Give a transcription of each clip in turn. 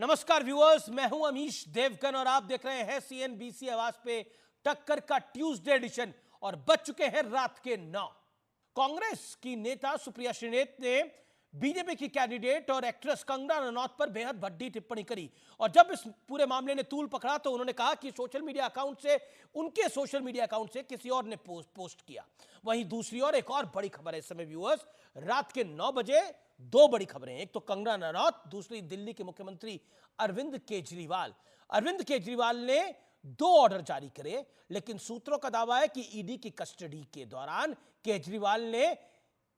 नमस्कार व्यूअर्स, मैं हूं अमीश देवगन और आप देख रहे हैं सीएनबीसी आवाज पे टक्कर का ट्यूसडे एडिशन। और बज चुके हैं रात के 9। कांग्रेस की नेता सुप्रिया श्रीनेत ने बीजेपी की कैंडिडेट और एक्ट्रेस कंगना रनौत पर बेहद भद्दी टिप्पणी करी। और जब इस पूरे मामले ने तूल पकड़ा तो उन्होंने कहा कि उनके सोशल मीडिया अकाउंट से किसी और ने पोस्ट किया। वहीं दूसरी ओर एक और बड़ी खबर है इस समय व्यूअर्स, रात के 9 बजे दो बड़ी खबरें। एक तो कंगना रनौत, दूसरी दिल्ली के मुख्यमंत्री अरविंद केजरीवाल। अरविंद केजरीवाल ने 2 ऑर्डर जारी करे, लेकिन सूत्रों का दावा है कि ईडी की कस्टडी के दौरान केजरीवाल ने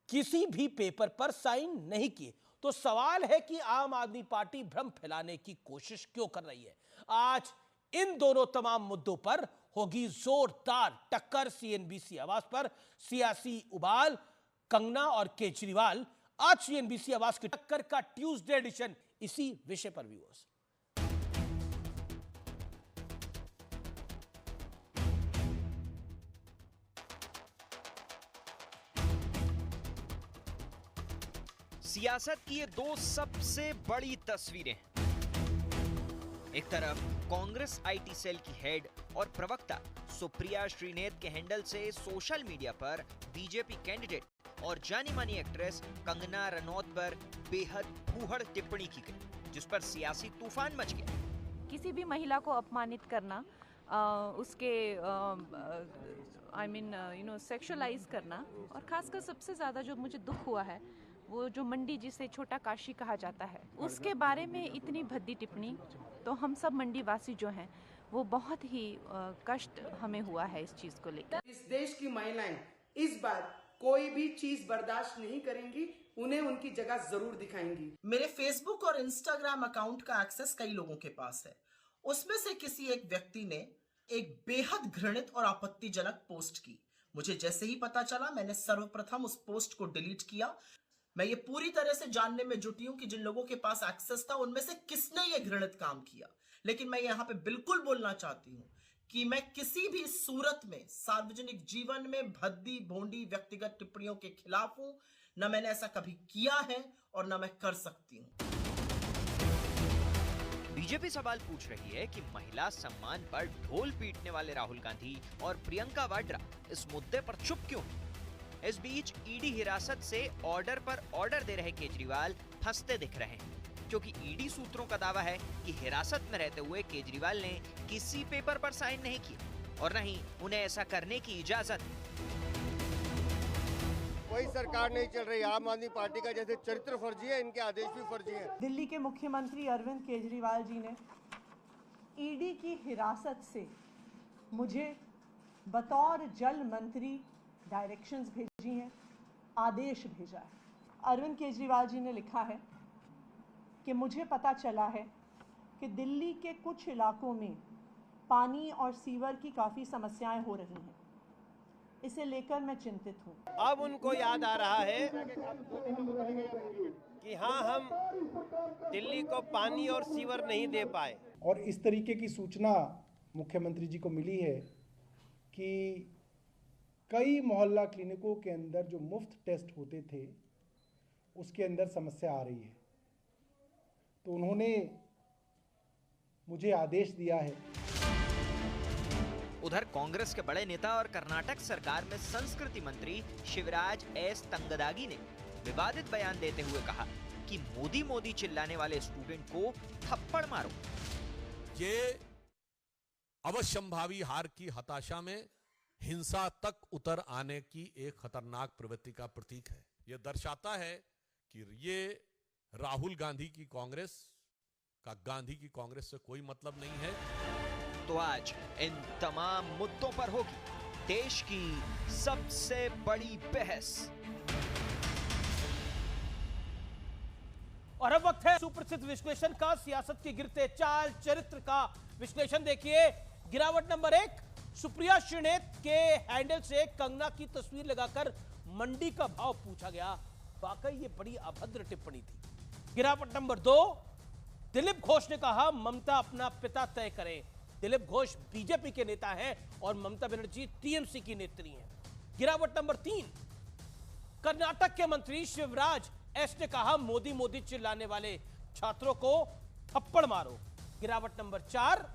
किसी भी पेपर पर साइन नहीं किए। तो सवाल है कि आम आदमी पार्टी भ्रम फैलाने की कोशिश क्यों कर रही है। आज इन दोनों तमाम मुद्दों पर होगी जोरदार टक्कर। सीएनबीसी आवाज पर सियासी उबाल, कंगना और केजरीवाल। आज सीएनबीसी आवाज की टक्कर का ट्यूसडे एडिशन इसी विषय पर व्यूअर्स। सियासत की ये 2 सबसे बड़ी तस्वीरें। एक तरफ कांग्रेस आईटी सेल की हेड और प्रवक्ता सुप्रिया श्रीनेत के हैंडल से सोशल मीडिया पर बीजेपी कैंडिडेट और जानी मानी एक्ट्रेस कंगना रनौत पर बेहद फूहड़ टिप्पणी की गई, जिस पर सियासी तूफान मच गया। किसी भी महिला को अपमानित करना, उसके सेक्सुअलाइज करना, और खासकर सबसे ज्यादा जो मुझे दुख हुआ है वो जो मंडी जिसे छोटा काशी कहा जाता है, उसके बारे में इतनी भद्दी टिप्पणी, तो हम सब मंडी वासी जो हैं वो बहुत ही कष्ट हमें हुआ है इस चीज को लेकर। इस देश की महिलाएं इस बार कोई भी चीज बर्दाश्त नहीं करेंगी, उन्हें उनकी जगह जरूर दिखाएंगी। मेरे फेसबुक और इंस्टाग्राम अकाउंट का एक्सेस कई लोगों के पास है। उसमें से किसी एक व्यक्ति ने एक बेहद घृणित और आपत्तिजनक पोस्ट की। मुझे जैसे ही पता चला, मैंने सर्वप्रथम उस पोस्ट को डिलीट किया। मैं ये पूरी तरह से जानने में जुटी हूं कि जिन लोगों के पास एक्सेस था उनमें से किसने ये घृणित काम किया। लेकिन मैं यहां पे बिल्कुल बोलना चाहती हूं कि मैं किसी भी सूरत में सार्वजनिक जीवन में भद्दी भोंडी व्यक्तिगत टिप्पणियों के खिलाफ हूं। न मैंने ऐसा कभी किया है और न मैं कर सकती हूं। बीजेपी सवाल पूछ रही है कि महिला सम्मान पर ढोल पीटने वाले राहुल गांधी और प्रियंका वाड्रा इस मुद्दे पर चुप क्यों। इस बीच ईडी हिरासत से ऑर्डर पर ऑर्डर दे रहे केजरीवाल फंसते दिख रहे हैं, क्योंकि ईडी सूत्रों का दावा है कि हिरासत में रहते हुए केजरीवाल ने किसी पेपर पर साइन नहीं किया और न ही उन्हें ऐसा करने की इजाजत। कोई सरकार नहीं चल रही। आम आदमी पार्टी का जैसे चरित्र फर्जी है, इनके आदेश भी फर्जी हैं। दिल्ली के मुख्यमंत्री अरविंद केजरीवाल जी ने ईडी की हिरासत से मुझे बतौर जल मंत्री डायरेक्शंस भेजी हैं, आदेश भेजा है। अरविंद केजरीवाल जी ने लिखा है कि मुझे पता चला है कि दिल्ली के कुछ इलाकों में पानी और सीवर की काफ़ी समस्याएं हो रही हैं। इसे लेकर मैं चिंतित हूँ। अब उनको याद आ रहा है कि हाँ, हम दिल्ली को पानी और सीवर नहीं दे पाए। और इस तरीके की सूचना मुख्यमंत्री जी को मिली है कि कई मोहल्ला क्लिनिकों के अंदर जो मुफ्त टेस्ट होते थे उसके अंदर समस्या आ रही है। तो उन्होंने मुझे आदेश दिया है। उधर कांग्रेस के बड़े नेता और कर्नाटक सरकार में संस्कृति मंत्री शिवराज एस तंगदागी ने विवादित बयान देते हुए कहा कि मोदी मोदी चिल्लाने वाले स्टूडेंट को थप्पड़ मारो। ये अवश्यंभावी हार की हताशा में हिंसा तक उतर आने की एक खतरनाक प्रवृत्ति का प्रतीक है। यह दर्शाता है कि ये राहुल गांधी की कांग्रेस का गांधी की कांग्रेस से कोई मतलब नहीं है। तो आज इन तमाम मुद्दों पर होगी देश की सबसे बड़ी बहस। और अब वक्त है सुप्रसिद्ध विश्लेषण का, सियासत के गिरते चाल चरित्र का विश्लेषण। देखिए, गिरावट नंबर 1, सुप्रिया श्रीनेत के हैंडल से कंगना की तस्वीर लगाकर मंडी का भाव पूछा गया। वाकई ये बड़ी अभद्र टिप्पणी थी। गिरावट नंबर 2, दिलीप घोष ने कहा ममता अपना पिता तय करें। दिलीप घोष बीजेपी के नेता हैं और ममता बनर्जी टीएमसी की नेत्री हैं। गिरावट नंबर 3, कर्नाटक के मंत्री शिवराज एस ने कहा मोदी मोदी चिल्लाने वाले छात्रों को थप्पड़ मारो। गिरावट नंबर 4,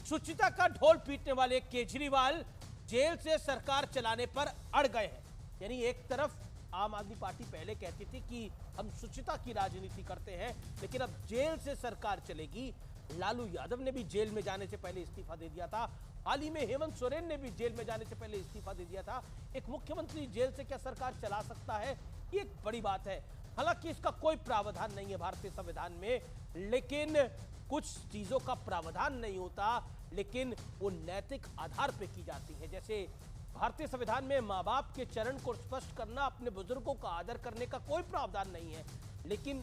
शुचिता का ढोल पीटने वाले केजरीवाल जेल से सरकार चलाने पर अड़ गए हैं। यानी एक तरफ आम आदमी पार्टी पहले कहती थी कि हम शुचिता की राजनीति करते हैं, लेकिन अब जेल से सरकार चलेगी। लालू यादव ने भी जेल में जाने से पहले इस्तीफा दे दिया था। हाल ही में हेमंत सोरेन ने भी जेल में जाने से पहले इस्तीफा दे दिया था। एक मुख्यमंत्री जेल से क्या सरकार चला सकता है? ये एक बड़ी बात है। हालांकि इसका कोई प्रावधान नहीं है भारतीय संविधान में, लेकिन कुछ चीजों का प्रावधान नहीं होता, लेकिन वो नैतिक आधार पर की जाती है। जैसे भारतीय संविधान में माँ बाप के चरण को स्पष्ट करना, अपने बुजुर्गों का आदर करने का कोई प्रावधान नहीं है, लेकिन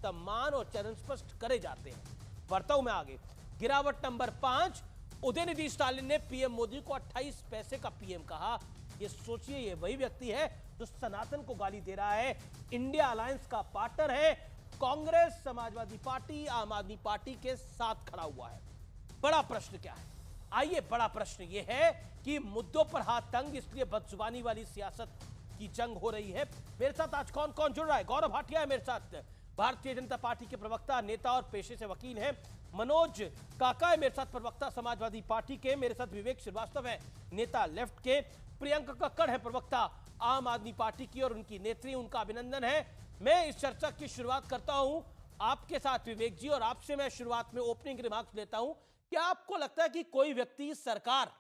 सम्मान और चरण स्पष्ट करे जाते हैं। बढ़ता हूं मैं आगे। गिरावट नंबर 5, उदयनिधि स्टालिन ने पीएम मोदी को 28 पैसे का पीएम कहा। ये सोचिए, ये वही व्यक्ति है जो सनातन को गाली दे रहा है, इंडिया अलायंस का पार्टनर है, कांग्रेस, समाजवादी पार्टी, आम आदमी पार्टी के साथ खड़ा हुआ है। बड़ा प्रश्न क्या है? आइए, बड़ा प्रश्न यह है कि मुद्दों पर हाथ तंग, इसलिए बदजुबानी वाली सियासत की जंग हो रही है। मेरे साथ आज कौन कौन जुड़ रहा है? गौरव भाटिया है मेरे साथ, भारतीय जनता पार्टी के प्रवक्ता, नेता और पेशे से वकील हैं। मनोज काका है मेरे साथ, प्रवक्ता समाजवादी पार्टी के। मेरे साथ विवेक श्रीवास्तव है, नेता लेफ्ट के। प्रियंका कक्कड़ है, प्रवक्ता आम आदमी पार्टी की और उनकी नेत्री, उनका अभिनंदन है। मैं इस चर्चा की शुरुआत करता हूं आपके साथ विवेक जी, और आपसे मैं शुरुआत में ओपनिंग रिमार्क्स लेता हूं। क्या आपको लगता है कि कोई व्यक्ति सरकार,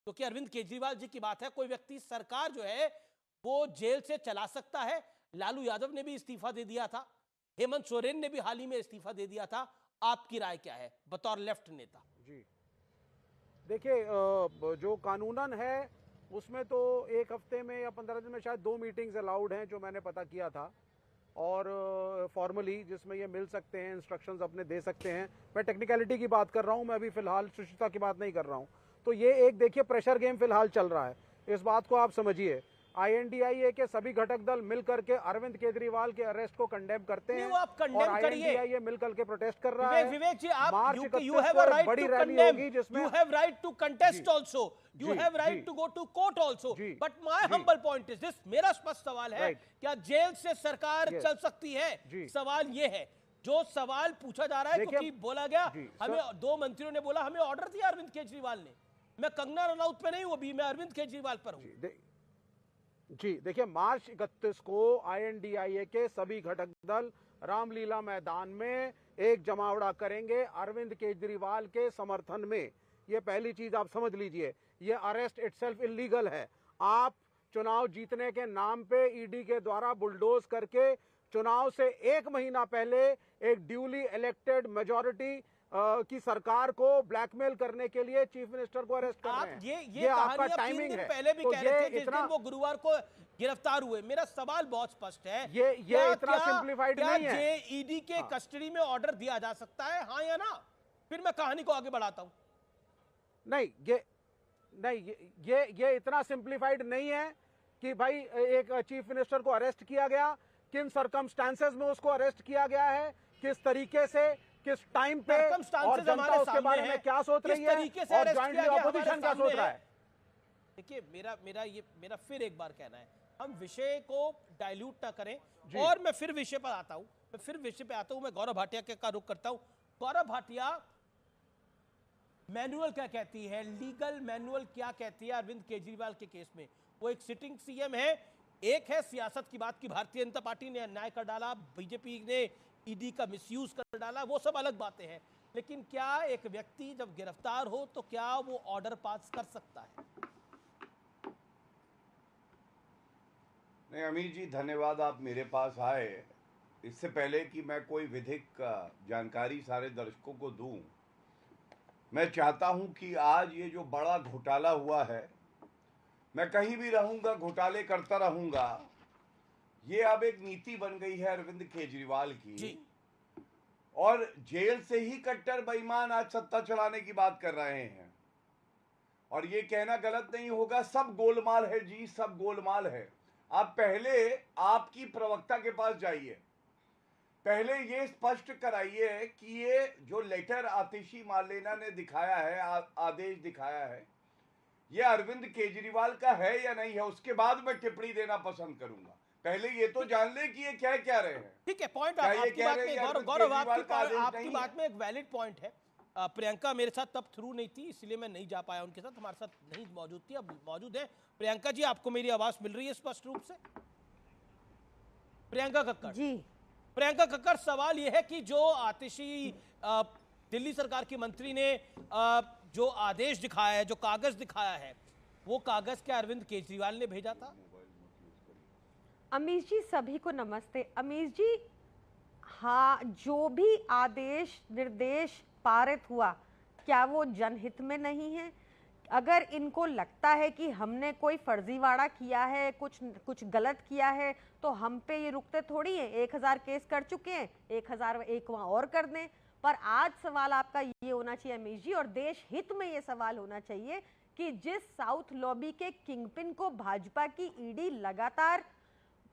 क्योंकि अरविंद केजरीवाल जी की बात है, कोई व्यक्ति सरकार जो है वो जेल से चला सकता है? लालू यादव ने भी इस्तीफा दे दिया था, हेमंत सोरेन ने भी हाल ही में इस्तीफा दे दिया था। आपकी राय क्या है बतौर लेफ्ट नेता? जी देखिए, जो कानूनन है उसमें तो एक हफ्ते में या 15 दिन में शायद 2 मीटिंग्स अलाउड हैं, जो मैंने पता किया था, और फॉर्मली जिसमें ये मिल सकते हैं, इंस्ट्रक्शंस अपने दे सकते हैं। मैं टेक्निकलिटी की बात कर रहा हूँ, मैं अभी फिलहाल शुचिता की बात नहीं कर रहा हूँ। तो ये एक देखिए प्रेशर गेम फिलहाल चल रहा है, इस बात को आप समझिए। INDIA के सभी घटक दल मिलकर के अरविंद केजरीवाल के अरेस्ट को कंडेम करते हैं, आप कंडेम और करिए। INDIA मिलकर के प्रोटेस्ट कर रहा है। विवेक जी, आप you have a right to condemn, you have right to contest also, you have right to go to court also, but my humble point is this, मेरा स्पष्ट सवाल है, क्या जेल से सरकार चल सकती है? सवाल ये है, जो सवाल पूछा जा रहा है, क्योंकि बोला गया, हमें 2 मंत्रियों ने बोला हमें ऑर्डर दिया अरविंद केजरीवाल ने। मैं कंगना रनौत पे नहीं हूं अभी, मैं अरविंद केजरीवाल पर हूं। जी देखिए, मार्च 31 को INDIA के सभी घटक दल रामलीला मैदान में एक जमावड़ा करेंगे अरविंद केजरीवाल के समर्थन में। ये पहली चीज आप समझ लीजिए, ये अरेस्ट इटसेल्फ इलीगल है। आप चुनाव जीतने के नाम पे ED के द्वारा बुलडोज करके चुनाव से 1 महीना पहले एक ड्यूली इलेक्टेड मेजॉरिटी की सरकार को ब्लैकमेल करने के लिए चीफ मिनिस्टर को अरेस्ट कर रहे हैं। ये आपका टाइमिंग है। पहले भी कह रहे थे, जिस दिन वो गुरुवार को गिरफ्तार हुए। मेरा सवाल बहुत स्पष्ट है, ये इतना सिंप्लीफाइड नहीं है। क्या ED के कस्टडी में ऑर्डर दिया जा सकता है, हाँ या ना? फिर मैं कहानी को आगे बढ़ाता हूं। नहीं, ये इतना सिंप्लीफाइड नहीं है कि भाई एक चीफ मिनिस्टर को अरेस्ट किया गया, किन सर्कमस्टांसेस में उसको अरेस्ट किया गया है, किस तरीके से, किस टाइम पे, और जनता उसके बारे में क्या सोच रही है, और जॉइंटली ऑपोजिशन क्या सोच रहा है। देखिए, मेरा फिर एक बार कहना है, हम विषय को डाइल्यूट ना करें, और मैं फिर विषय पर आता हूं। मैं गौरव भाटिया का रुख करता हूं। गौरव भाटिया, मैनुअल क्या कहती है, लीगल मैनुअल क्या कहती है अरविंद केजरीवाल के केस में? वो एक सिटिंग CM है, एक है सियासत की बात की भारतीय जनता पार्टी ने अन्याय कर डाला, बीजेपी ने ED का मिसयूज कर डाला, वो सब अलग बातें हैं, लेकिन क्या एक व्यक्ति जब गिरफ्तार हो तो क्या वो ऑर्डर पास कर सकता है? नहीं अमीर जी, धन्यवाद आप मेरे पास आए। इससे पहले कि मैं कोई विधिक जानकारी सारे दर्शकों को दूं, मैं चाहता हूं कि आज ये जो बड़ा घोटाला हुआ है, मैं कहीं भी रहूंगा घोटाले करता रहूंगा, ये अब एक नीति बन गई है अरविंद केजरीवाल की, और जेल से ही कट्टर बेईमान आज सत्ता चलाने की बात कर रहे हैं। और ये कहना गलत नहीं होगा, सब गोलमाल है जी, सब गोलमाल है। आप पहले आपकी प्रवक्ता के पास जाइए, पहले ये स्पष्ट कराइए कि ये जो लेटर आतिशी मार्लेना ने दिखाया है, आदेश दिखाया है, ये अरविंद केजरीवाल का है या नहीं है, उसके बाद मैं टिप्पणी देना पसंद करूंगा। पहले ये तो जान ले कि ये क्या कह रहे हैं। ठीक है, पॉइंट क्या ये आपकी कह बात रहे में हैं कि गौरव केजरीवाल का आदेश आपकी नहीं बात है? में एक वैलिड पॉइंट है। प्रियंका मेरे साथ तब थ्रू नहीं थी, इसलिए मैं नहीं जा पाया उनके साथ, हमारे साथ नहीं मौजूद थी, अब मौजूद है। प्रियंका जी, आपको मेरी आवाज मिल रही है स्पष्ट रूप से? प्रियंका कक्कड़ जी, प्रियंका कक्कड़, सवाल यह है कि जो आतिशी दिल्ली सरकार की मंत्री ने जो आदेश दिखाया है, जो कागज दिखाया है, वो कागज क्या अरविंद केजरीवाल ने भेजा था? अमीश जी सभी को नमस्ते। अमीश जी, हाँ, जो भी आदेश निर्देश पारित हुआ, क्या वो जनहित में नहीं है? अगर इनको लगता है कि हमने कोई फर्जीवाड़ा किया है, कुछ गलत किया है, तो हम पे ये रुकते थोड़ी हैं। 1000 केस कर चुके हैं, 1001 वहाँ और कर दें। पर आज सवाल आपका ये होना चाहिए अमीश जी, और देश हित में ये सवाल होना चाहिए कि जिस साउथ लॉबी के किंगपिन को भाजपा की ईडी लगातार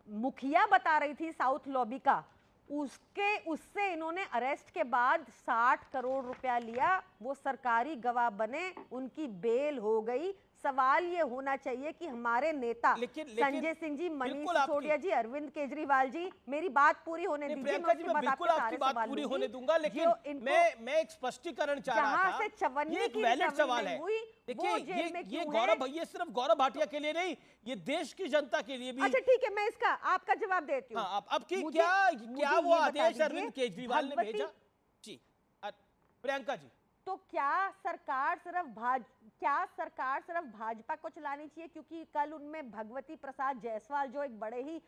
मुखिया बता रही थी साउथ लॉबी का, उससे इन्होंने अरेस्ट के बाद 60 करोड़ रुपया लिया, वो सरकारी गवाह बने, उनकी बेल हो गई। सवाल ये होना चाहिए कि हमारे नेता संजय सिंह जी, मनीष सिसोदिया जी, अरविंद केजरीवाल जी, मेरी बात पूरी होने दीजिए। प्रियंका जी, मैं बिल्कुल आपकी बात पूरी होने दूंगा, लेकिन मैं एक स्पष्टीकरण चाह रहा था। से चवन्नी ये एक की वैलिड सवाल है। देखिए, ये गौरव, ये सिर्फ गौरव भाटिया के लिए नहीं, ये देश की जनता के लिए भी। अच्छा ठीक है, मैं इसका आपका जवाब देती हूँ। अब की क्या वो आदेश अरविंद केजरीवाल ने भेजा? जी प्रियंका जी, तो क्या सरकार सिर्फ भाजपा को चलानी चाहिए? क्योंकि कल उनमें भगवती प्रसाद जायसवाल, जो एक बड़े ही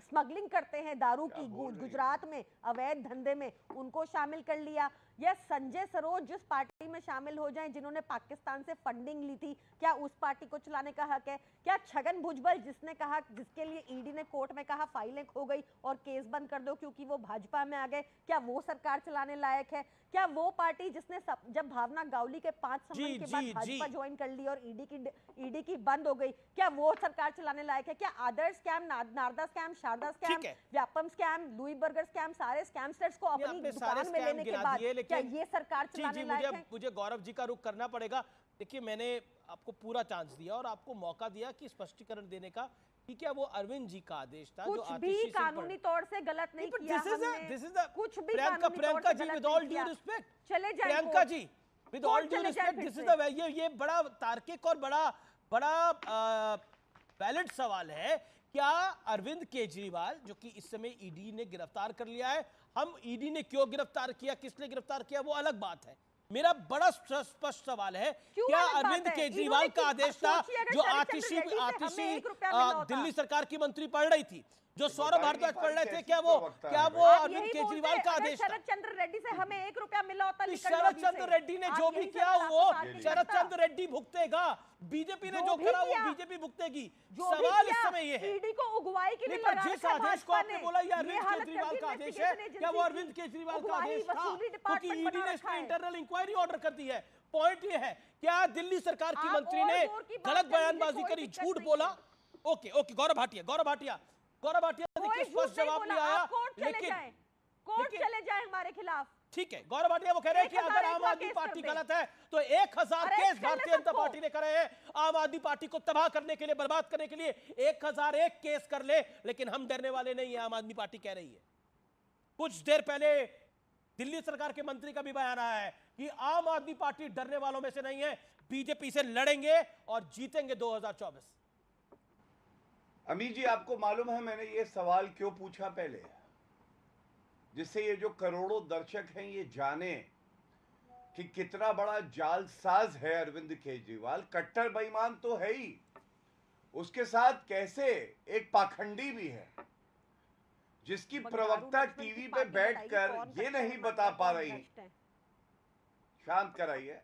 स्मगलिंग करते हैं दारू की गुजरात में अवैध धंधे में, उनको शामिल कर लिया। या संजय सरोज जिस पार्टी में शामिल हो जाएं, जिन्होंने पाकिस्तान से फंडिंग ली थी, क्या उस पार्टी को चलाने का हक है? क्या छगन भुजबल, जिसके लिए ईडी ने कोर्ट में कहा फाइलें खो गई और केस बंद कर दो क्योंकि वो भाजपा में आ गए, क्या वो सरकार चलाने लायक है? क्या वो पार्टी जिसने जब भावना गावली के 5 समन के बाद भाजपा ज्वाइन कर ली और ईडी की बंद हो गई, क्या वो सरकार चलाने लायक है? क्या Adarsh scam, Narada scam, Saradha scam, Vyapam scam, Louis Berger scam, सारे स्कैमस्टर्स को अपनी दुकान में लेने के बाद क्या ये सरकार चलाने लायक है? मुझे गौरव जी का रुख करना पड़ेगा। देखिए, मैंने आपको पूरा चांस दिया और आपको मौका दिया कि स्पष्टीकरण देने का कि क्या वो अरविंद जी का आदेश था कुछ जो भी कानूनी तौर से गलत नहीं किया हमने। कुछ भी Priyanka ji, with all due respect, Priyanka ji, with all due respect, this is the ये बड़ा तार्किक और बड़ा वैलिड सवाल है। क्या अरविंद केजरीवाल, जो कि इस समय ईडी ने गिरफ्तार कर लिया है, हम ईडी ने क्यों गिरफ्तार किया, किसने गिरफ्तार किया, वो अलग बात है। मेरा बड़ा स्पष्ट सवाल है, क्या अरविंद केजरीवाल का आदेश था जो आतिशी दिल्ली सरकार की मंत्री पढ़ रही थी, जो सौरभ भारद्वाज पढ़ रहे थे, क्या वो अरविंद केजरीवाल का आदेश था? शरद चंद्र रेड्डी से हमें 1 रुपया मिला होता। शरद चंद्र रेड्डी ने जो भी किया वो शरद चंद्र रेड्डी भुगतेगा, बीजेपी ने जो करा वो बीजेपी भुगतेगी। सवाल इस समय ये है, ईडी को उगवाई के लिए जिस आदेश को आपने बोला ये अरविंद केजरीवाल का आदेश है, क्या वो अरविंद केजरीवाल का आदेश था? क्योंकि ईडी ने इस पर इंटरनल इंक्वायरी ऑर्डर कर दी है। पॉइंट ये है, क्या दिल्ली सरकार की मंत्री ने गलत बयानबाजी करी, झूठ बोला? ओके, गौरव भाटिया देखिए स्पष्ट जवाब नहीं आया, लेकिन कोर्ट चले जाए हमारे खिलाफ। ठीक है, गौरव भाटिया वो कह रहे हैं कि अगर आम आदमी पार्टी गलत है तो 1000 केस भारतीय जनता पार्टी ने करे हैं आम आदमी पार्टी को तबाह करने के लिए, बर्बाद करने के लिए। 1001 केस कर ले, लेकिन हम डरने वाले नहीं है, आम आदमी पार्टी कह रही है। कुछ देर पहले दिल्ली सरकार के मंत्री का भी बयान आया है कि आम आदमी पार्टी डरने वालों में से नहीं है, बीजेपी से लड़ेंगे और जीतेंगे 2024। अमीर जी, आपको मालूम है मैंने ये सवाल क्यों पूछा पहले? जिससे ये जो करोड़ों दर्शक हैं ये जाने कि कितना बड़ा जालसाज है अरविंद केजरीवाल। कट्टर बेईमान तो है ही, उसके साथ कैसे एक पाखंडी भी है, जिसकी प्रवक्ता टीवी पे बैठकर ये नहीं बता पा रही। शांत कराइए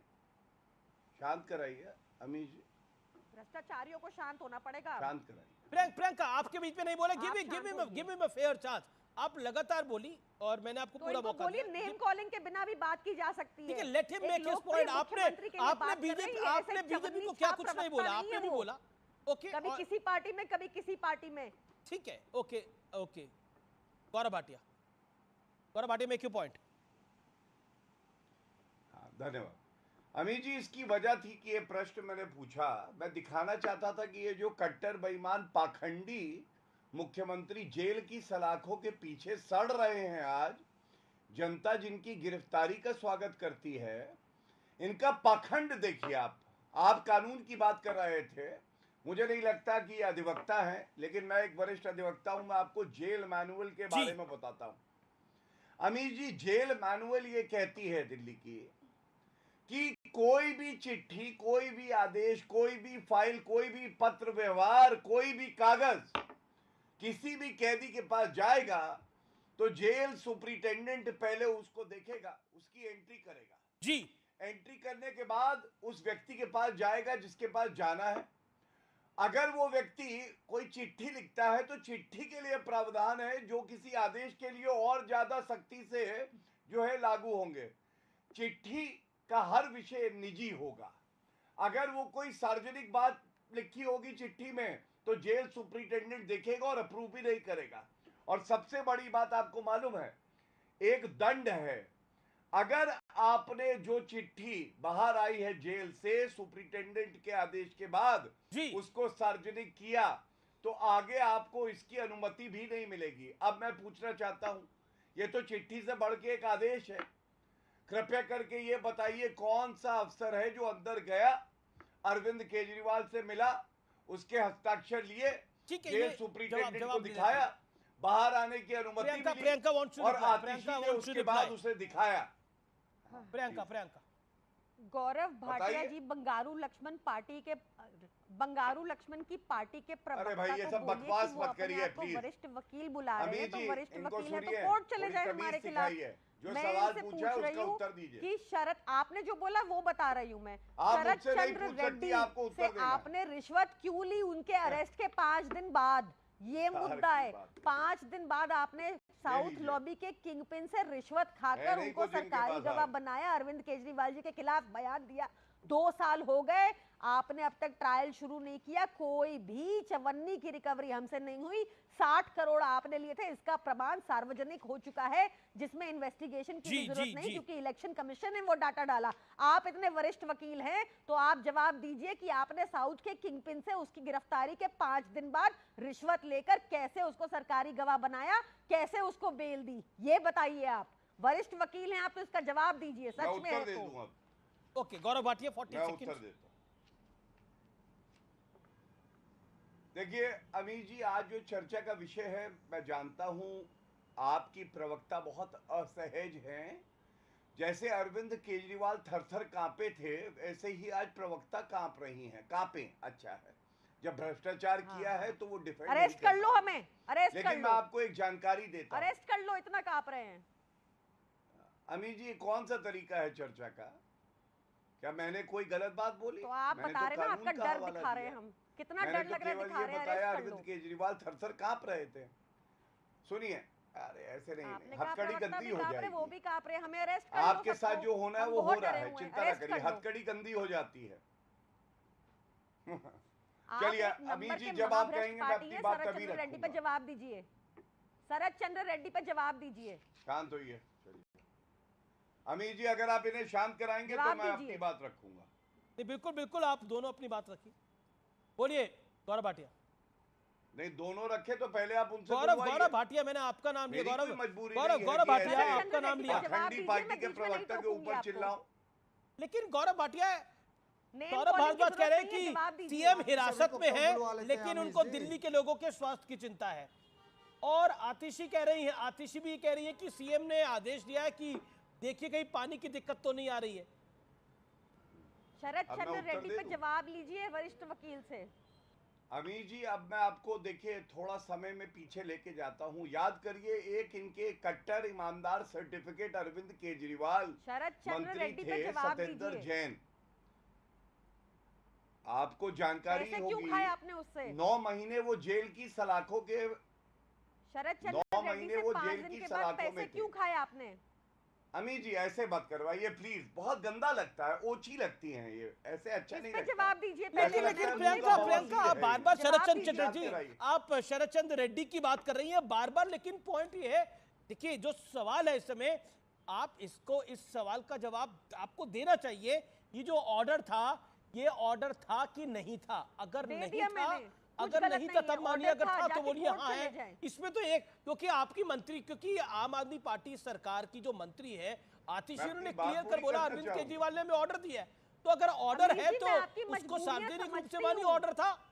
अमीर जी, भ्रष्टाचारियों को शांत होना पड़ेगा। शांत कराइए। प्रियंका आपके बीच में नहीं बोले, give him a fair chance. आप लगातार बोली और मैंने आपको पूरा मौका दिया। नेम कॉलिंग के बिना भी बात की जा सकती है। ठीक है, let him make his point. आपने बीजेपी को क्या कुछ नहीं बोला, आपने भी बोला। ओके, कभी किसी पार्टी में, कभी किसी पार्टी में। ठीक है, okay. Gaurav Bhatia make your point. हाँ, धन्यवाद। अमित जी, इसकी वजह थी कि ये प्रश्न मैंने पूछा, मैं दिखाना चाहता था कि ये जो कट्टर बेईमान पाखंडी मुख्यमंत्री जेल की सलाखों के पीछे सड़ रहे हैं, आज जनता जिनकी गिरफ्तारी का स्वागत करती है, इनका पाखंड देखिए। आप कानून की बात कर रहे थे, मुझे नहीं लगता कि ये अधिवक्ता है, लेकिन मैं एक वरिष्ठ अधिवक्ता हूं, मैं आपको जेल मैनुअल के बारे में बताता हूं। अमीर जी, जेल मैनुअल ये कहती है दिल्ली की कि कोई भी चिट्ठी, कोई भी आदेश, कोई भी फाइल, कोई भी पत्र व्यवहार, कोई भी कागज किसी भी कैदी के पास जाएगा तो जेल सुपरिटेंडेंट पहले उसको देखेगा, उसकी एंट्री करेगा जी। एंट्री करने के बाद उस व्यक्ति के पास जाएगा जिसके पास जाना है। अगर वो व्यक्ति कोई चिट्ठी लिखता है तो चिट्ठी के लिए प्रावधान है जो किसी आदेश के लिए और ज्यादा सख्ती से जो है लागू होंगे। चिट्ठी का हर विषय निजी होगा। अगर वो कोई सार्वजनिक बात लिखी होगी चिट्ठी में तो जेल सुपरिटेंडेंट देखेगा और अप्रूव भी नहीं करेगा। और सबसे बड़ी बात आपको मालूम है, एक दंड है। अगर आपने जो चिट्ठी बाहर आई है जेल से सुपरिटेंडेंट के आदेश के बाद उसको सार्वजनिक किया तो आगे आपको इसकी अनुमति भी नहीं मिलेगी। अब मैं पूछना चाहता हूं, ये तो चिट्ठी से बढ़ के एक आदेश है। कृपया करके ये बताइए कौन सा अफसर है जो अंदर गया, अरविंद केजरीवाल से मिला, उसके हस्ताक्षर लिए, जेल सुपरिटेंडेंट को दिखाया, बाहर आने की अनुमति मिली और आतिशी ने उसके बाद उसे दिखाया। प्रियंका गौरव भाटिया जी बंगारू लक्ष्मण की पार्टी के प्रवक्ता अरे भाई, ये सब बकवास मत करिए प्लीज। वरिष्ठ वकील बुला रहे हैं तो वरिष्ठ वकील है तो सुनिए, कोर्ट चले जाए हमारे खिलाफ। जो मैं सवाल इनसे पूछा है पूछ रही उसका हूँ उत्तर दीजिए कि शरद, आपने जो बोला वो बता रही हूँ मैं। आप शरद मुझसे नहीं चंद्र पूछ सकती, रेड्डी आपको उत्तर से देना। आपने रिश्वत क्यों ली उनके अरेस्ट के 5 दिन बाद? ये मुद्दा है। 5 दिन बाद आपने साउथ लॉबी के किंगपिन से रिश्वत खाकर उनको सरकारी गवाह बनाया, अरविंद केजरीवाल जी के खिलाफ बयान दिया। 2 साल हो गए, आपने अब तक ट्रायल शुरू नहीं किया। कोई भी चवन्नी की रिकवरी हमसे नहीं हुई। 60 करोड़ आपने लिए थे, इसका प्रमाण सार्वजनिक हो चुका है, जिसमें इन्वेस्टिगेशन की भी जरूरत नहीं क्योंकि इलेक्शन कमीशन ने वो डाटा डाला। आप इतने वरिष्ठ वकील हैं तो आप जवाब दीजिए कि आपने साउथ के किंगपिन से उसकी गिरफ्तारी के 5 दिन बाद रिश्वत लेकर कैसे उसको सरकारी गवाह बनाया, कैसे उसको बेल दी, ये बताइए। आप वरिष्ठ वकील हैं, आप तो इसका जवाब दीजिए। सच में है तो। Okay, Gaurav Bhatia 40 second. देखिए अमीर जी, आज जो चर्चा का विषय है, मैं जानता हूं आपकी प्रवक्ता बहुत असहज हैं। जैसे अरविंद केजरीवाल थर-थर कांपे थे, ऐसे ही आज प्रवक्ता कांप रही हैं। कांपे, अच्छा है। जब भ्रष्टाचार किया है तो वो डिफेंड अरेस्ट कर लो, हमें अरेस्ट कर लो। लेकिन मैं आपको एक जानकारी देता हूं। अरेस्ट कर लो, इतना कांप रहे हैं। अमीर जी, कौन सा तरीका है चर्चा का? क्या मैंने कोई गलत बात बोली? तो आप बता रहे ना, आपका डर दिखा रहे हैं हम। कितना डर लग रहा है दिखा रहे हैं। बताया अरविंद केजरीवाल थर-थर कांप रहे थे। सुनिए, अरे ऐसे नहीं, हथकड़ी गंदी हो जाएगी। वो भी कांप रहे, हमें अरेस्ट कर लो। आपके साथ जो होना है वो हो रहा है, चिंता न करिए, हथकड़ी गंदी हो जाती है। चलिए अमीर जी, जब आप कहेंगे मैं अपनी बात तभी रखूंगा। रेड्डी पे जवाब दीजिए, शरद चंद्र रेड्डी पे जवाब दीजिए। शांत होइए। अमीर जी, अगर आप इन्हें शांत कराएंगे तो मैं अपनी बात रखूंगा। बिल्कुल बिल्कुल, आप दोनों अपनी बात रखिए। बोलिए गौरव भाटिया। नहीं, दोनों रखे तो पहले आप उनसे गौरव भाटिया, मैंने आपका नाम लिया। गौरव भाटिया आपका नाम लिया। अखंडी पार्टी के प्रवक्ता के ऊपर चिल्लाओ। लेकिन गौरव भाटिया, गौरव भारद्वाज कह रहे हैं कि सीएम हिरासत में है लेकिन उनको दिल्ली के लोगों के स्वास्थ्य की चिंता है। और आतिशी कह रही है, आतिशी भी कह रही है कि सीएम ने आदेश दिया है कि देखिए कहीं पानी की दिक्कत तो नहीं आ रही है। शरद चंद्र रेड्डी पे जवाब लीजिए वरिष्ठ वकील से। अमीर जी, अब मैं आपको देखिए थोड़ा समय में पीछे लेके जाता हूँ। याद करिए, एक इनके कट्टर ईमानदार सर्टिफिकेट अरविंद केजरीवाल मंत्री थे, सत्येंद्र जैन। आपको जानकारी होगी, आपने उससे 9 महीने वो जेल की सलाखों के, शरद चंद्र रेड्डी से 5 दिन के बाद पैसे क्यों खाए आपने? अमीर जी, ऐसे मत करवाइए प्लीज, बहुत गंदा लगता है, ओछी लगती हैं ये, ऐसे अच्छा नहीं लगता। जवाब दीजिए। लेकिन प्रियंका, आप बार-बार शरद चंद्र रेड्डी की बात कर रही हैं बार-बार। लेकिन पॉइंट ये है, देखिए जो सवाल है इस समय, आप इसको, इस सवाल का जवाब आपको देना चाहिए ये जो ऑर्डर था, ये ऑर्डर था कि नहीं था? अगर नहीं था, अगर नहीं था तब मानिए, अगर था तो बोलिए हाँ है। इसमें तो एक, क्योंकि आपकी मंत्री, क्योंकि आम आदमी पार्टी सरकार की जो मंत्री है आतिशी ने क्लियर कर बोला अरविंद केजरीवाल ने हमें ऑर्डर दिया है, तो अगर ऑर्डर है तो उसको सार्वजनिक रूप से मानिए ऑर्डर था।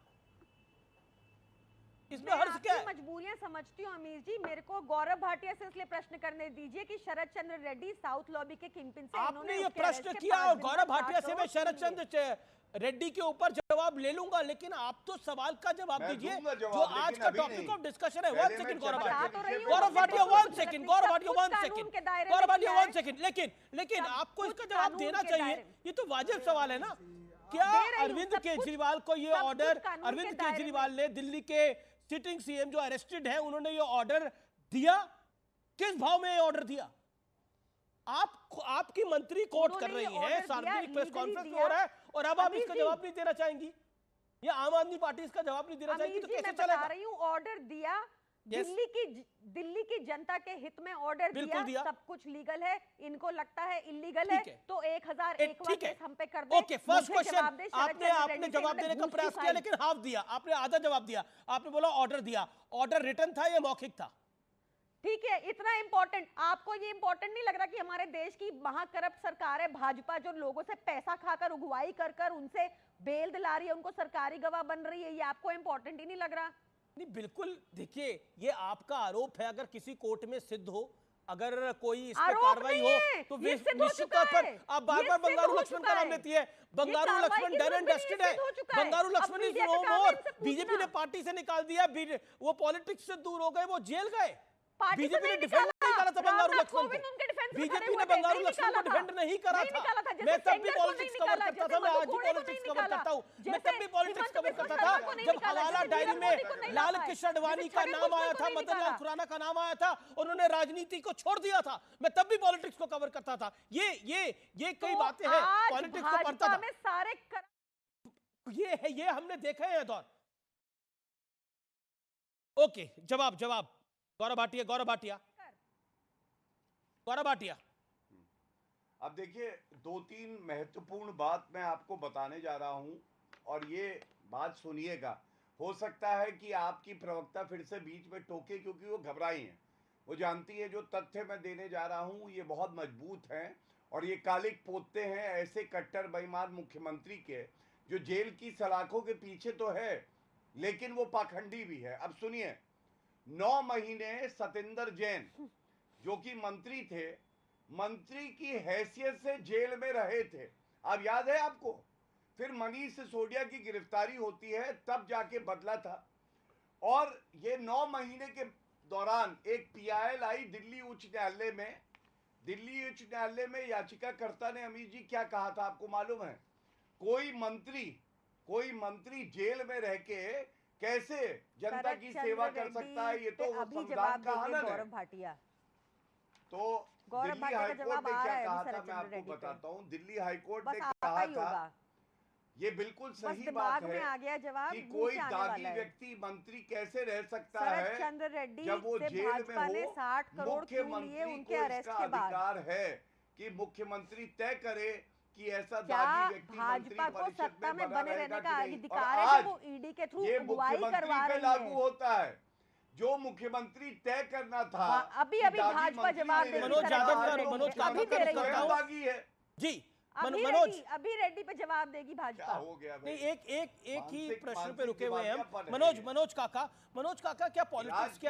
इसमें हर्ष क्या है? मजबूरियां समझती हूँ अमीर जी। मेरे को गौरव भाटिया से इसलिए प्रश्न करने दीजिए कि शरद चंद्र रेड्डी साउथ लॉबी के किंगपिन से आपने ये प्रश्न किया और गौरव भाटिया से मैं शरद चंद्र रेड्डी के ऊपर जवाब ले लूंगा, लेकिन आप तो सवाल का जवाब दीजिए जो आज का टॉपिक ऑफ डिस्कशन है। 1 second Gaurav Bhatia 1 second, Gaurav Bhatia 1 second, Gaurav Bhatia 1 second. लेकिन आपको इसका जवाब देना चाहिए, ये तो वाजिब सवाल है ना। क्या अरविंद केजरीवाल को ये ऑर्डर, अरविंद केजरीवाल ने दिल्ली के सिटिंग सीएम जो अरेस्टेड है, उन्होंने ये ऑर्डर दिया? किस भाव में ये ऑर्डर दिया? आपकी मंत्री कोर्ट कर रही है, सार्वजनिक प्रेस कॉन्फ्रेंस में हो रहा है, और अब आप इसका जवाब नहीं देना चाहेंगी, या आम आदमी पार्टी इसका जवाब नहीं देना चाहेगी, तो कैसे चलेगा? बता रही हूँ, ऑर्डर दिया, दिल्ली की जनता के हित में ऑर्डर दिया, सब कुछ लीगल है। इनको लगता है इलीगल है तो 1001 केस हम पे कर दे। ओके, फर्स्ट क्वेश्चन आपने जवाब देने का प्रयास किया, लेकिन हाफ दिया, आपने आधा जवाब दिया। आपने बोला ऑर्डर दिया, ऑर्डर रिटन था या मौखिक था? ठीक है, इतना इंपॉर्टेंट आपको ये इंपॉर्टेंट नहीं लग रहा कि हमारे देश की महाकरप्ट सरकार है भाजपा, जो लोगों से पैसा खाकर उगवाई कर कर उनसे बेल दिला रही है, उनको सरकारी गवाह बन रही है, ये आपको इंपॉर्टेंट ही नहीं लग रहा? नहीं, बिल्कुल। देखिए, ये आपका आरोप है, अगर किसी कोर्ट में सिद्ध हो, अगर कोई इस पर कार्रवाई हो, तो निश्चित तौर पर आप बार-बार बंगारू लक्ष्मण का नाम लेती है। Bangaru Laxman done and dusted है। Bangaru Laxman is no more. BJP ने पार्टी से निकाल दिया, वो पॉलिटिक्स से दूर हो गए, वो जेल गए। बीजेपी ने डिफेंड नहीं करा था बंगारू लक्ष्मण को। बीजेपी ने बंगारू लक्ष्मण को डिफेंड नहीं करा था। मैं तब भी पॉलिटिक्स कवर करता था, मैं आज भी पॉलिटिक्स कवर करता हूँ। मैं तब भी पॉलिटिक्स कवर करता था जब हवाला डायरी में लाल कृष्ण आडवाणी का नाम आया था, मदन लाल खुराना का नाम आया था, उन्होंने राजनीति को छोड़ दिया था। मैं तब भी पॉलिटिक्स को कवर करता था। ये कई बातें हैं, पॉलिटिक्स को पढ़ता था। ये हमने देखा है दौर। ओके, जवाब गौरव भाटिया। अब देखिए, 2-3 महत्वपूर्ण बात मैं आपको बताने जा रहा हूं, और ये बात सुनिएगा। हो सकता है कि आपकी प्रवक्ता फिर से बीच में टोके, क्योंकि वो घबराई हैं। वो जानती है जो तथ्य मैं देने जा रहा हूं ये बहुत मजबूत हैं, और ये कालिक पोतते हैं ऐसे कट्टर बेईमान मुख्यमंत्री के, जो जेल की सलाखों के पीछे तो है, लेकिन वो पाखंडी भी है। अब सुनिए, 9 महीने सतेंद्र जैन, जो कि मंत्री थे, मंत्री की हैसियत से जेल में रहे थे। अब याद है आपको? फिर मनीष सिसोदिया की गिरफ्तारी होती है, तब जाके बदला था। और ये 9 महीने के दौरान एक पीआईएल आई दिल्ली उच्च न्यायालय में। दिल्ली उच्च न्यायालय में याचिकाकर्ता ने अमीर जी क्या कहा था आपको मालूम है? कोई मंत्री जेल में रह के कैसे जनता की सेवा कर सकता है? ये तो संविधान का हनन है। तो दिल्ली हाईकोर्ट ने क्या कहा था मैं आपको बताता हूँ। दिल्ली हाईकोर्ट ने कहा था, ये बिल्कुल सही बात है कि कोई दागी व्यक्ति मंत्री कैसे रह सकता है जब वो जेल में हो। मुख्यमंत्री को इसका अधिकार है कि मुख्यमंत्री तय करे कि ऐसा दागी व्यक्ति मंत्री परिषद में बना रहेगा कि नहीं। और आज ये मुख्यमंत्री पे लागू होता है। जो मुख्यमंत्री तय करना था, अभी भाजपा जवाब दे रही है जी। अभी रेड्डी पे जवाब देगी भाजपा। हो गया भाई? एक ही प्रश्न पे रुके हुए हैं हम। मनोज काका, क्या पॉलिटिक्स के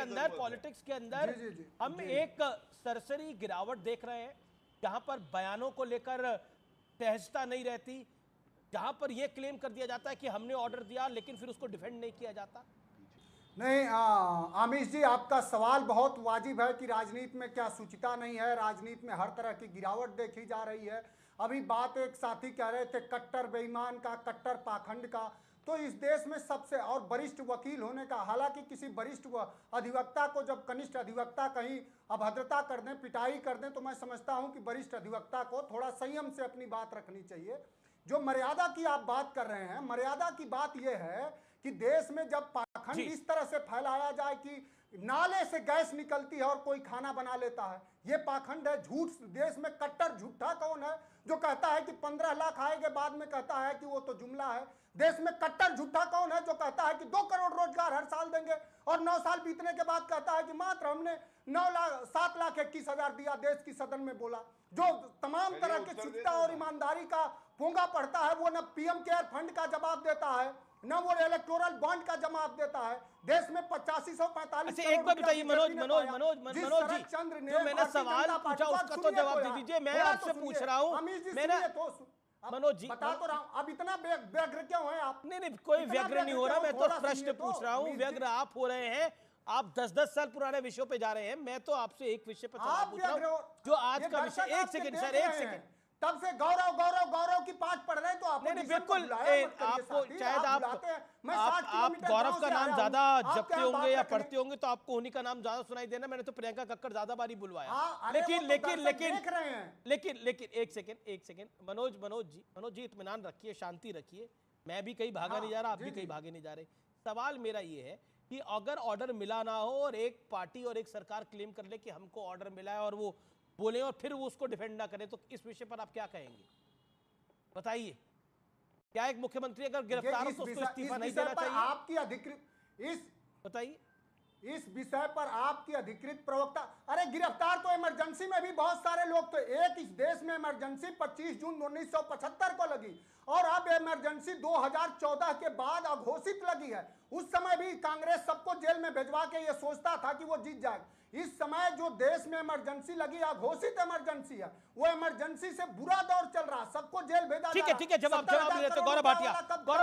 अंदर हम एक सरसरी गिरावट देख रहे हैं, जहां पर बयानों को लेकर सहजता नहीं रहती, जहां पर यह क्लेम कर दिया जाता है कि हमने ऑर्डर दिया, लेकिन फिर उसको डिफेंड नहीं किया जाता? नहीं, आमिष जी, आपका सवाल बहुत वाजिब है कि राजनीति में क्या शुचिता नहीं है। राजनीति में हर तरह की गिरावट देखी जा रही है। अभी बात एक साथी कह रहे थे कट्टर बेईमान का, कट्टर पाखंड का। तो इस देश में सबसे और वरिष्ठ वकील होने का, हालांकि किसी वरिष्ठ अधिवक्ता को जब कनिष्ठ अधिवक्ता कहीं अभद्रता कर दें, पिटाई कर दें, तो मैं समझता हूं कि वरिष्ठ अधिवक्ता को थोड़ा संयम से अपनी बात रखनी चाहिए। जो मर्यादा की आप बात कर रहे हैं, मर्यादा की बात यह है कि देश में जब पाखंड इस तरह से फैलाया जाए कि नाले से गैस निकलती है और कोई खाना बना लेता है। ये पाखंड है, झूठ। देश में कट्टर झूठा कौन है जो कहता है कि 15 लाख आएंगे, बाद में कहता है कि वो तो जुमला है। देश में कट्टर झूठा कौन है जो कहता है कि 2 करोड़ रोजगार हर साल देंगे और 9 साल बीतने के बाद कहता है कि मात्र हमने 7,21,000 दिया। देश की सदन में बोला जो तमाम तरह की शुद्धता और ईमानदारी का पोंगा पड़ता है, वो न पीएम केयर फंड का जवाब देता है, न वो इलेक्टोरल बॉन्ड का जवाब देता है। देश में 8545 अच्छा, एक बार बताइए मनोज जी, जो मैंने सवाल पूछा उसका तो जवाब दे दीजिए। मैं आपसे पूछ रहा हूँ, मैंने मनोज जी बता तो रहा हूं, अब इतना व्यग्र क्यों है आप? नहीं, कोई व्यग्र नहीं हो रहा, मैं तो प्रश्न पूछ रहा हूँ। व्यग्र आप हो रहे हैं, आप 10-10 साल पुराने विषयों पे जा रहे हैं। मैं तो आपसे एक विषय पर सवाल पूछ रहा हूँ जो आज का विषय। एक सेकंड सर, एक सेकंड। तब से गौरव गौरव गौरव की पाठ पढ़ रहे हैं तो आप नहीं, बिल्कुल आपको शायद आप गौरव का नाम ज्यादा जपते होंगे या पढ़ते होंगे तो आपको उन्हीं का नाम ज्यादा सुनाई देना। मैंने तो प्रियंका कक्कड़ ज्यादा बारी बुलवाया। लेकिन एक सेकंड मनोज जी इत्मीनान रखिए, शांति रखिए। मैं भी कहीं भागा नहीं जा रहा, आप भी कहीं भागे नहीं जा रहे। सवाल मेरा ये है कि अगर ऑर्डर मिला ना हो और एक पार्टी और एक सरकार क्लेम कर ले कि हमको ऑर्डर मिला है और वो बोले और फिर वो उसको डिफेंड ना करे, तो इस विषय पर आप क्या कहेंगे? बताइए। क्या एक मुख्यमंत्री अगर गिरफ्तार हो तो उसको इस्तीफा नहीं देना चाहिए? आपकी अधिकृत बताइए इस विषय पर आपकी अधिकृत प्रवक्ता। अरे गिरफ्तार तो इमरजेंसी में भी बहुत सारे लोग तो एक इस देश में इमरजेंसी 25 जून 1975 को लगी और अब इमरजेंसी 2014 के बाद अघोषित लगी है। उस समय भी कांग्रेस सबको जेल में भेजवा के ये सोचता था कि वो जीत जाएगा। इस समय जो देश में इमरजेंसी लगी, अघोषित इमरजेंसी है, वो इमरजेंसी से बुरा दौर चल रहा, सबको जेल भेजा। ठीक है, जवाब दे रहे थे गौरव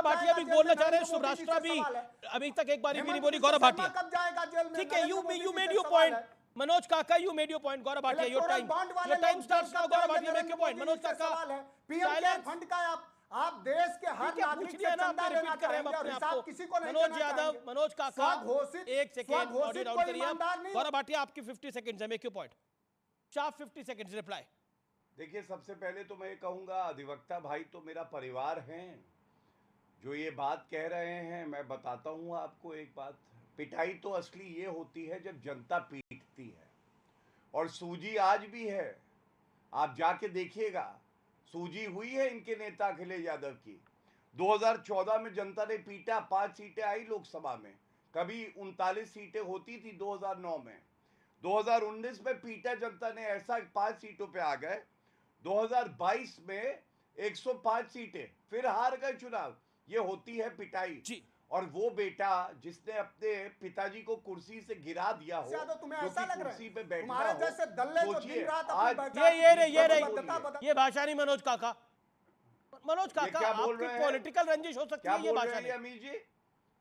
भाटिया भी बोलना चाह रहे हैं, सुभ्राष्ट्रा भी अभी तक एक बार भी नहीं बोली। गौरव भाटिया कब जाएगा जेल में? ठीक है, you made your point Manoj Kaka, you made your point. Gaurav Bhatia, your time starts now. Gaurav Bhatia make your point. Manoj Kaka, PM care fund का आप देश के हर नागरिक से चंदा लेना चाहेंगे और हिसाब किसी को नहीं देना चाहेंगे। मनोज काका एक सेकंड, ऑडियो डाउन करिए। गौरव भाटिया आपकी 50 सेकंड्स है, make your point. Sharp 50 seconds reply. देखिए, सबसे पहले तो मैं कहूंगा अधिवक्ता भाई तो मेरा परिवार हैं। जो ये बात कह रहे हैं, मैं बताता हूं आपको एक बात। पिटाई तो असली ये होती है जब जनता पीटती है, और सूजी आज भी है। आप जाके देखिएगा, सूजी हुई है इनके नेता अखिलेश यादव की। 2014 में जनता ने पीटा, 5 सीटें आई लोकसभा में, कभी 39 सीटें होती थी 2009 में। 2019 में पीटा जनता ने ऐसा 5 सीटों पे आ गए। 2022 में 105 सीटें, फिर हार गए चुनाव। ये होती है पिटाई जी। और वो बेटा जिसने अपने पिताजी को कुर्सी से गिरा दिया हो, तो तुम्हें ऐसा लग रहा कुर्सी पे बैठना तुम्हारे हो, जैसे दल्ले जो दिन रात ये भाषा नहीं मनोज काका। मनोज काका, आपकी पॉलिटिकल रंजिश हो सकती है, ये भाषा नहीं अमीर जी।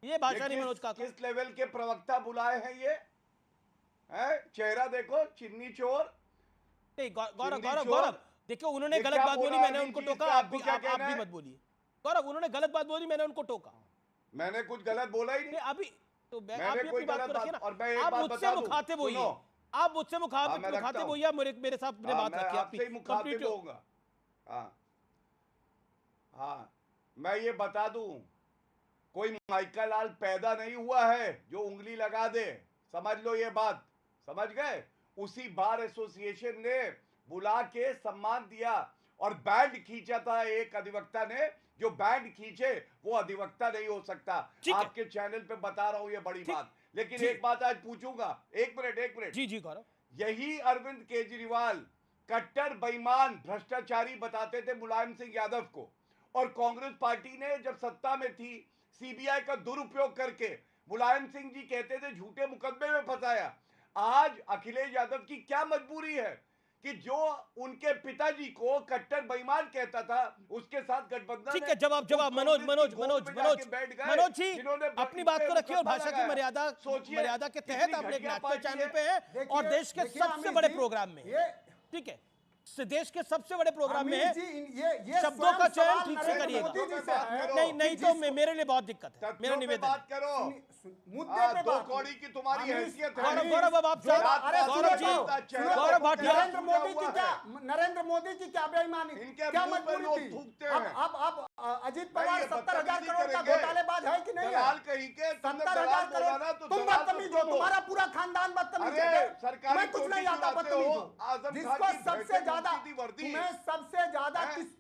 ये भाषा नहीं मनोज काका। किस लेवल के प्रवक्ता बुलाए हैं ये? चेहरा देखो, चिन्नी चोर। नहीं गौरव देखो, उन्होंने गलत बात बोली, मैंने उनको टोका। आप भी मत बोलिए गौरव, उन्होंने गलत बात बोली, मैंने उनको टोका। मैंने कुछ गलत बोला ही नहीं। अभी तो मैंने कोई गलत बात, और मैं एक आप बात मुझसे मुखातिब होइए, आप मुझसे मुखातिब होइए, मेरे साथ बात रखिए। आपसे मुखातिब होऊंगा। हाँ, मैं ये बता दूं, कोई माइका लाल पैदा नहीं हुआ है जो उंगली लगा दे। समझ लो ये बात, समझ गए? उसी बार एसोसिएशन ने बुला के सम्मान दिया और बैंड खींचा था एक अधिवक्ता ने। जो बैंड खींचे वो अधिवक्ता नहीं हो सकता। आपके चैनल पे बता रहा हूं ये बड़ी बात। लेकिन एक बात आज पूछूंगा, एक मिनट। जी गौरव, यही अरविंद केजरीवाल कट्टर बेईमान भ्रष्टाचारी बताते थे मुलायम सिंह यादव को, और कांग्रेस पार्टी ने जब सत्ता में थी सीबीआई का दुरुपयोग करके मुलायम सिंह जी कहते थे झूठे मुकदमे में फंसाया। आज अखिलेश यादव की क्या मजबूरी है कि जो उनके पिताजी को कट्टर बेईमान कहता था उसके साथ गठबंधन। ठीक है, जवाब मनोज जी अपनी बात को रखिए और भाषा की मर्यादा के तहत आप एक नेशनल चैनल पे हैं और देश के सबसे बड़े प्रोग्राम में। ठीक है, देश के सबसे बड़े प्रोग्राम में है, शब्दों का चयन ठीक से करिएगा। नहीं तो मेरे लिए बहुत दिक्कत है। मेरा निवेदन बात करो, मुद्दे पे दो कौड़ी की तुम्हारी हैसियत है। गौरव अब आप गौरव भाटिया, नरेंद्र मोदी की क्या बेईमानी, क्या मजबूरी थी? अब अजीत पवार 70,000 करोड़ का घोटालेबाज है कि नहीं है? 70,000 करोड़ तुम बदतमीज बदतमीज हो, तुम्हारा पूरा खानदान बदतमीज है। मैं कुछ नहीं आता बदतमीज हो। जिसको सबसे ज्यादा, तुम्हें सबसे ज्यादा किस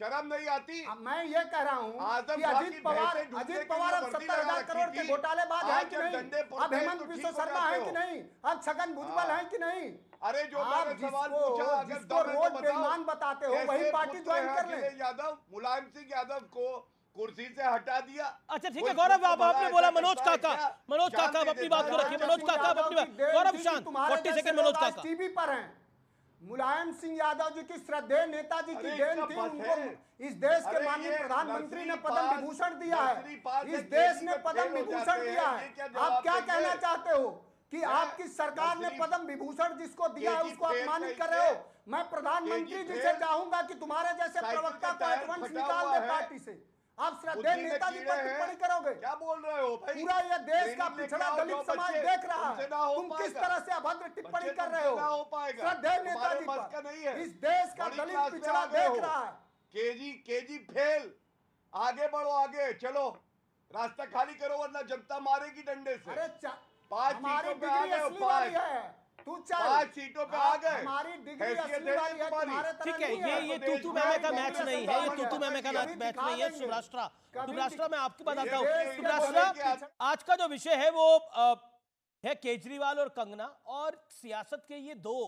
शर्म नहीं आती? मैं ये कह रहा हूँ कि अजीत पवार अब 70,000 करोड़ के घोटालेबाज है कि नहीं? अब हेमंत बिश्व शर्मा है कि नहीं? अब छगन भुजबल है कि नहीं? अरे जो आप जिसको रोज बेईमान बताते हो वही पार्टी ज्वाइन कर ले। यादव, मुलायम सिंह यादव को कुर्सी से हटा दिया। अच्छा ठीक है गौरव, आपने बोला मनोज काका आप अपनी बात को रखिए। मनोज काका आप अपनी बात, गौरव शांत 40 सेकंड मनोज काका। टीवी पर हैं। मुलायम सिंह यादव जी की श्रद्धेय नेताजी की देन थी, उनको इस देश के माननीय प्रधानमंत्री ने पद्म विभूषण दिया है। इस देश ने पद्म विभूषण दिया है। आप क्या कहना चाहते हो कि आपकी सरकार ने पद्म विभूषण जिसको दिया है उसको अपमानित कर रहे हो? मैं प्रधानमंत्री जी से चाहूंगा कि तुम्हारे जैसे प्रवक्ता को एडवांस निकाल दे पार्टी से। आप श्रद्धेय नेताजी पर टिप्पणी करोगे? क्या बोल रहे हो भाई? पूरा ये देश का पिछड़ा दलित समाज देख रहा है, तुम किस तरह से अभद्र टिप्पणी कर रहे हो श्रद्धेय नेताजी पर। इस देश का दलित पिछड़ा देख रहा है। KG fail. आगे बढ़ो, आगे चलो, रास्ता खाली करो वरना जनता मारेगी डंडे से। अरे 5 सीटों पे आ गए, 5 सीटों पे आ गए। हमारी डिग्री असली वाली है, तुम्हारे तरह ठीक है, ये तूतू मैमे का मैच नहीं है, ये तूतू मैमे का मैच नहीं है। सुब्राष्ट्रा मैं आपकी बात आता हूँ। सुब्राष्ट्रा, आज का जो विषय है वो है केजरीवाल और कंगना, और सियासत के ये 2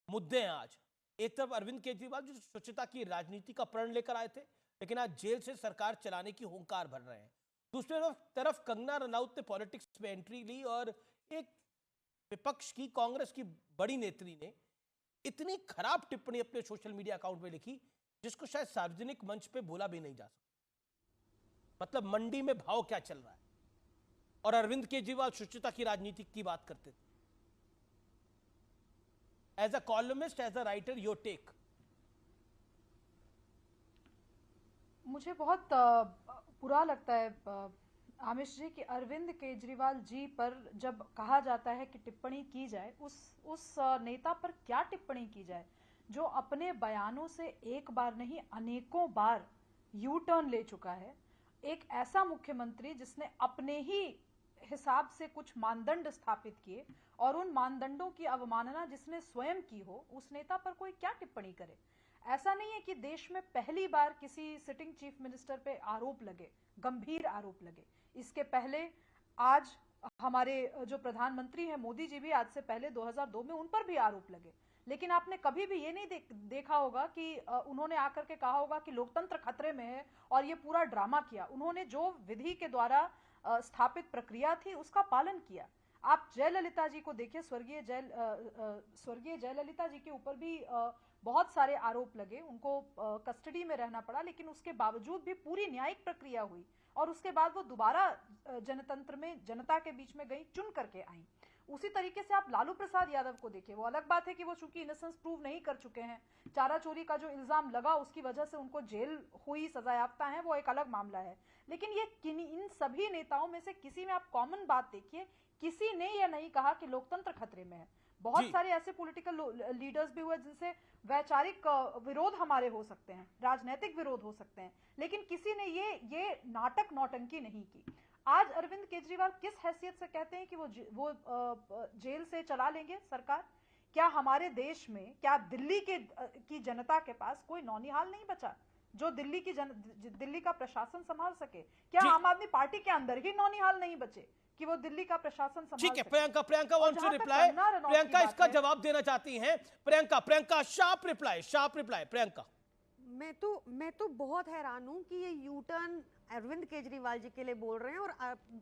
मुद्दे हैं आज। एक तरफ अरविंद केजरीवाल जो स्वच्छता की राजनीति का प्रण लेकर आए थे, लेकिन आज जेल से सरकार चलाने की हुंकार भर रहे हैं। दूसरी तरफ कंगना रनौत ने पॉलिटिक्स में एंट्री ली और एक विपक्ष की, कांग्रेस की बड़ी नेत्री ने इतनी खराब टिप्पणी अपने सोशल मीडिया अकाउंट में लिखी जिसको शायद सार्वजनिक मंच पे बोला भी नहीं जा सकता। मतलब मंडी में भाव क्या चल रहा है, और अरविंद केजरीवाल स्वच्छता की राजनीति की बात करते थे। As a columnist, as a writer, your take. मुझे बहुत बुरा लगता है आमिश जी कि अरविंद केजरीवाल जी पर जब कहा जाता है कि टिप्पणी की जाए, उस नेता पर क्या टिप्पणी की जाए जो अपने बयानों से एक बार नहीं अनेकों बार यू टर्न ले चुका है। एक ऐसा मुख्यमंत्री जिसने अपने ही हिसाब से कुछ मानदंड स्थापित किए और उन मानदंडों की अवमानना जिसने स्वयं की हो, उस नेता पर कोई क्या टिप्पणी करे। ऐसा नहीं है कि देश में पहली बार किसी सिटिंग चीफ मिनिस्टर पे आरोप लगे, गंभीर आरोप लगे। इसके पहले आज हमारे जो प्रधानमंत्री हैं मोदी जी भी आज से पहले 2002 में उन पर भी आरोप लगे, लेकिन आपने कभी भी ये नहीं देखा होगा कि उन्होंने आकर के कहा होगा कि लोकतंत्र खतरे में है और ये पूरा ड्रामा किया। उन्होंने जो विधि के द्वारा स्थापित प्रक्रिया थी उसका पालन किया। आप जयललिता जी को देखिए, स्वर्गीय जयललिता जी के ऊपर भी बहुत सारे आरोप लगे, उनको कस्टडी में रहना पड़ा, लेकिन उसके बावजूद भी पूरी न्यायिक प्रक्रिया हुई और उसके बाद वो दोबारा जनतंत्र में जनता के बीच में गई, चुन करके आई। उसी तरीके से आप लालू प्रसाद यादव को देखिए। वो अलग बात है कि वो चूंकि इनोसेंस प्रूव नहीं कर चुके हैं, चारा चोरी का जो इल्जाम लगा उसकी वजह से उनको जेल हुई, सजायाफ्ता है, वो एक अलग मामला है। लेकिन ये इन सभी नेताओं में से किसी में आप कॉमन बात देखिए, किसी ने यह नहीं कहा कि लोकतंत्र खतरे में है। बहुत सारे ऐसे पॉलिटिकल लीडर्स भी हुए जिनसे वैचारिक विरोध हमारे हो सकते हैं, राजनीतिक विरोध हो सकते हैं, लेकिन किसी ने ये नाटक नौटंकी नहीं की। आज अरविंद केजरीवाल किस हैसियत से कहते हैं कि वो जेल से चला लेंगे सरकार? क्या हमारे देश में, क्या दिल्ली की जनता के पास कोई नौनिहाल नहीं बचा जो दिल्ली का प्रशासन संभाल सके? क्या आम आदमी पार्टी के अंदर ही नौनिहाल नहीं बचे कि वो दिल्ली का प्रशासन संभाल ठीक है, Priyanka wants to reply. Priyanka इसका जवाब देना चाहती हैं। Priyanka sharp reply. प्रियंका, मैं तो बहुत हैरान हूं कि ये यू टर्न अरविंद केजरीवाल जी के लिए बोल रहे हैं और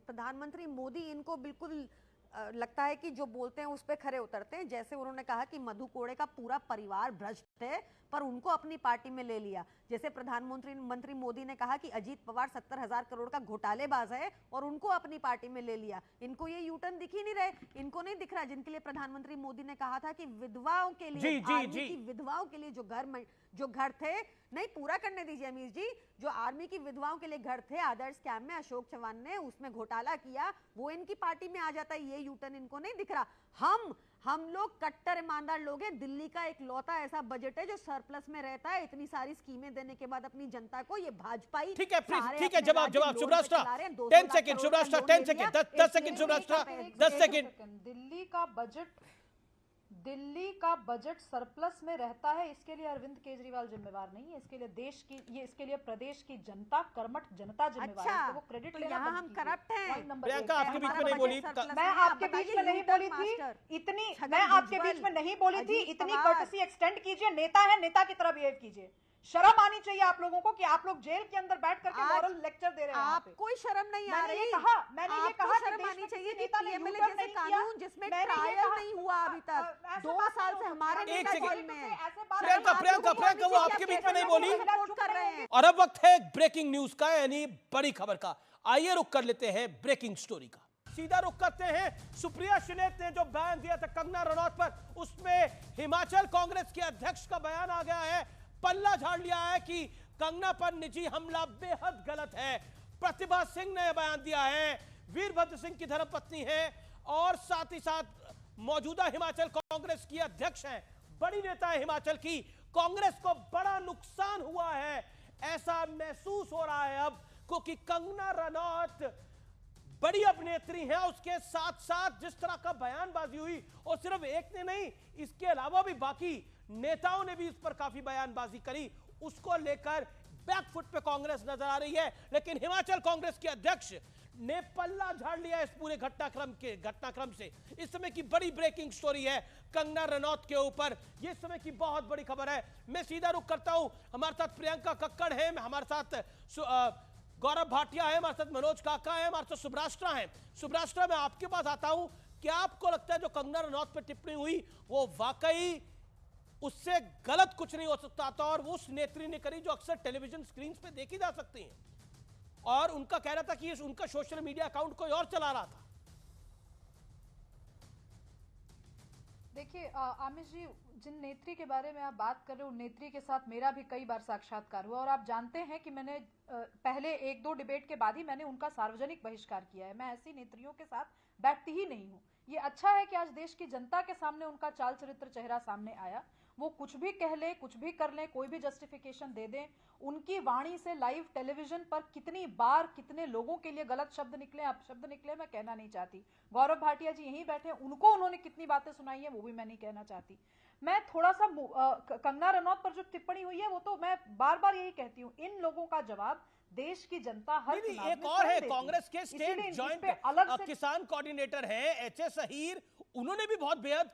प्रधानमंत्री मोदी इनको बिल्कुल लगता है कि जो बोलते हैं उस पर खरे उतरते हैं। जैसे उन्होंने कहा कि मधु कोड़े का पूरा परिवार भ्रष्ट है पर उनको अपनी पार्टी में ले लिया। जैसे प्रधानमंत्री मोदी ने कहा कि अजीत पवार 70,000 करोड़ का घोटालेबाज है और उनको अपनी पार्टी में ले लिया। इनको ये यू टर्न दिख ही नहीं रहे, इनको नहीं दिख रहा जिनके लिए प्रधानमंत्री मोदी ने कहा था कि विधवाओं के लिए, विधवाओं के लिए जो घर थे नहीं, पूरा करने दीजिए अमीश जी। जो आर्मी की विधवाओं के लिए घर थे आदर्श कैंप में, अशोक चौहान ने उसमें घोटाला किया, वो इनकी पार्टी में आ जाता है। ये यूटर्न इनको नहीं दिख रहा। हम लोग कट्टर ईमानदार लोग हैं। दिल्ली का एक लौता ऐसा बजट है जो सरप्लस में रहता है। इतनी सारी स्कीमें देने के बाद अपनी जनता को ये भाजपाई, ठीक है, जवाब Shubhrashtra 10 second, Shubhrashtra 10 second, 10 second, Shubhrashtra 10 second. Delhi का बजट सरप्लस में रहता है, इसके लिए अरविंद केजरीवाल जिम्मेवार नहीं है। इसके लिए इसके लिए प्रदेश की जनता, कर्मठ जनता जिम्मेवार है। वो क्रेडिट लेना यहाँ हम करप्ट हैं। प्रियंका आपके बीच में नहीं बोली, मैं आपके बीच में नहीं बोली थी इतनी, मैं आपके बीच में नहीं बोली थी इतनी कर्टसी एक्सटेंड कीजिए। नेता है, नेता की तरह बिहेव कीजिए। शर्म आनी चाहिए आप लोगों को कि आप लोग जेल के अंदर बैठ करके मॉरल लेक्चर दे रहे हैं। आप कोई शर्म नहीं आ रही। मैंने ये कहा शर्म आनी चाहिए कि पीएमएलए जैसे कानून जिसमें ट्रायल नहीं हुआ अभी तक, 2 साल से हमारे नेता जेल में है। प्रियंका वो आपके बीच में नहीं बोली। कर रहे हैं। और अब वक्त है ब्रेकिंग न्यूज का, यानी बड़ी खबर का। आइए रुक कर लेते हैं ब्रेकिंग स्टोरी का। सीधा रुक करते हैं सुप्रिया श्रीनेत ने जो बयान दिया था कंगना रनौत पर, उसमें हिमाचल कांग्रेस के अध्यक्ष का बयान आ गया है। पल्ला झाड़ लिया है कि कंगना पर निजी हमला बेहद गलत है। प्रतिभा सिंह ने बयान दिया है, वीरभद्र सिंह की धर्मपत्नी है और साथ ही साथ मौजूदा हिमाचल कांग्रेस की अध्यक्ष हैं, बड़ी नेता है हिमाचल की। कांग्रेस को बड़ा नुकसान हुआ है ऐसा महसूस हो रहा है अब, क्योंकि कंगना रनौत बड़ी अभिनेत्री है। उसके साथ साथ जिस तरह का बयानबाजी हुई, और सिर्फ एक ने नहीं, इसके अलावा भी बाकी नेताओं ने भी इस पर काफी बयानबाजी करी, उसको लेकर बैकफुट पे कांग्रेस नजर आ रही है। लेकिन हिमाचल कांग्रेस के अध्यक्ष ने पल्ला झाड़ लिया इस पूरे घटनाक्रम से। इस समय की बड़ी ब्रेकिंग स्टोरी है कंगना रनौत के ऊपर, ये समय की बहुत बड़ी खबर है। मैं सीधा रुख करता हूं, हमारे साथ प्रियंका कक्कड़ है, हमारे साथ गौरव भाटिया है, हमारे साथ मनोज काका है, हमारे साथ सुभराष्ट्रा है। सुभराष्ट्रा, मैं आपके पास आता हूं, क्या आपको लगता है जो कंगना रनौत पर टिप्पणी हुई वो वाकई उससे गलत कुछ नहीं हो सकता था, और वो उस नेत्री ने करी जो अक्सर टेलीविजन स्क्रीन पे देखी जा सकती हैं, और उनका कहना था कि उनका सोशल मीडिया अकाउंट कोई और चला रहा था? देखिए आमिश जी, जिन नेत्री के बारे में आप बात कर रहे हो, उन नेत्री के साथ मेरा भी कई बार साक्षात्कार हुआ, और आप जानते हैं कि मैंने पहले 1-2 डिबेट के बाद ही मैंने उनका सार्वजनिक बहिष्कार किया है। मैं ऐसी नेत्रियों के साथ बैठती ही नहीं हूँ। ये अच्छा है कि आज देश की जनता के सामने उनका चाल चरित्र चेहरा सामने आया। वो कुछ भी कह ले, कुछ भी कर ले, कोई भी जस्टिफिकेशन दे दें, उनकी वाणी से लाइव टेलीविजन पर कितनी बार कितने लोगों के लिए गलत शब्द निकले, अपशब्द निकले, मैं कहना नहीं चाहती। गौरव भाटिया जी यहीं बैठे, उनको उन्होंने कितनी बातें सुनाई है वो भी मैं नहीं कहना चाहती। मैं थोड़ा सा कंगना रनौत पर जो टिप्पणी हुई है वो तो मैं बार बार यही कहती हूँ, इन लोगों का जवाब देश की जनता हर चुनाव में एक और है, कांग्रेस के स्टेट जॉइंट किसान कोऑर्डिनेटर हैं एचएस अहीर, उन्होंने भी बहुत बेहद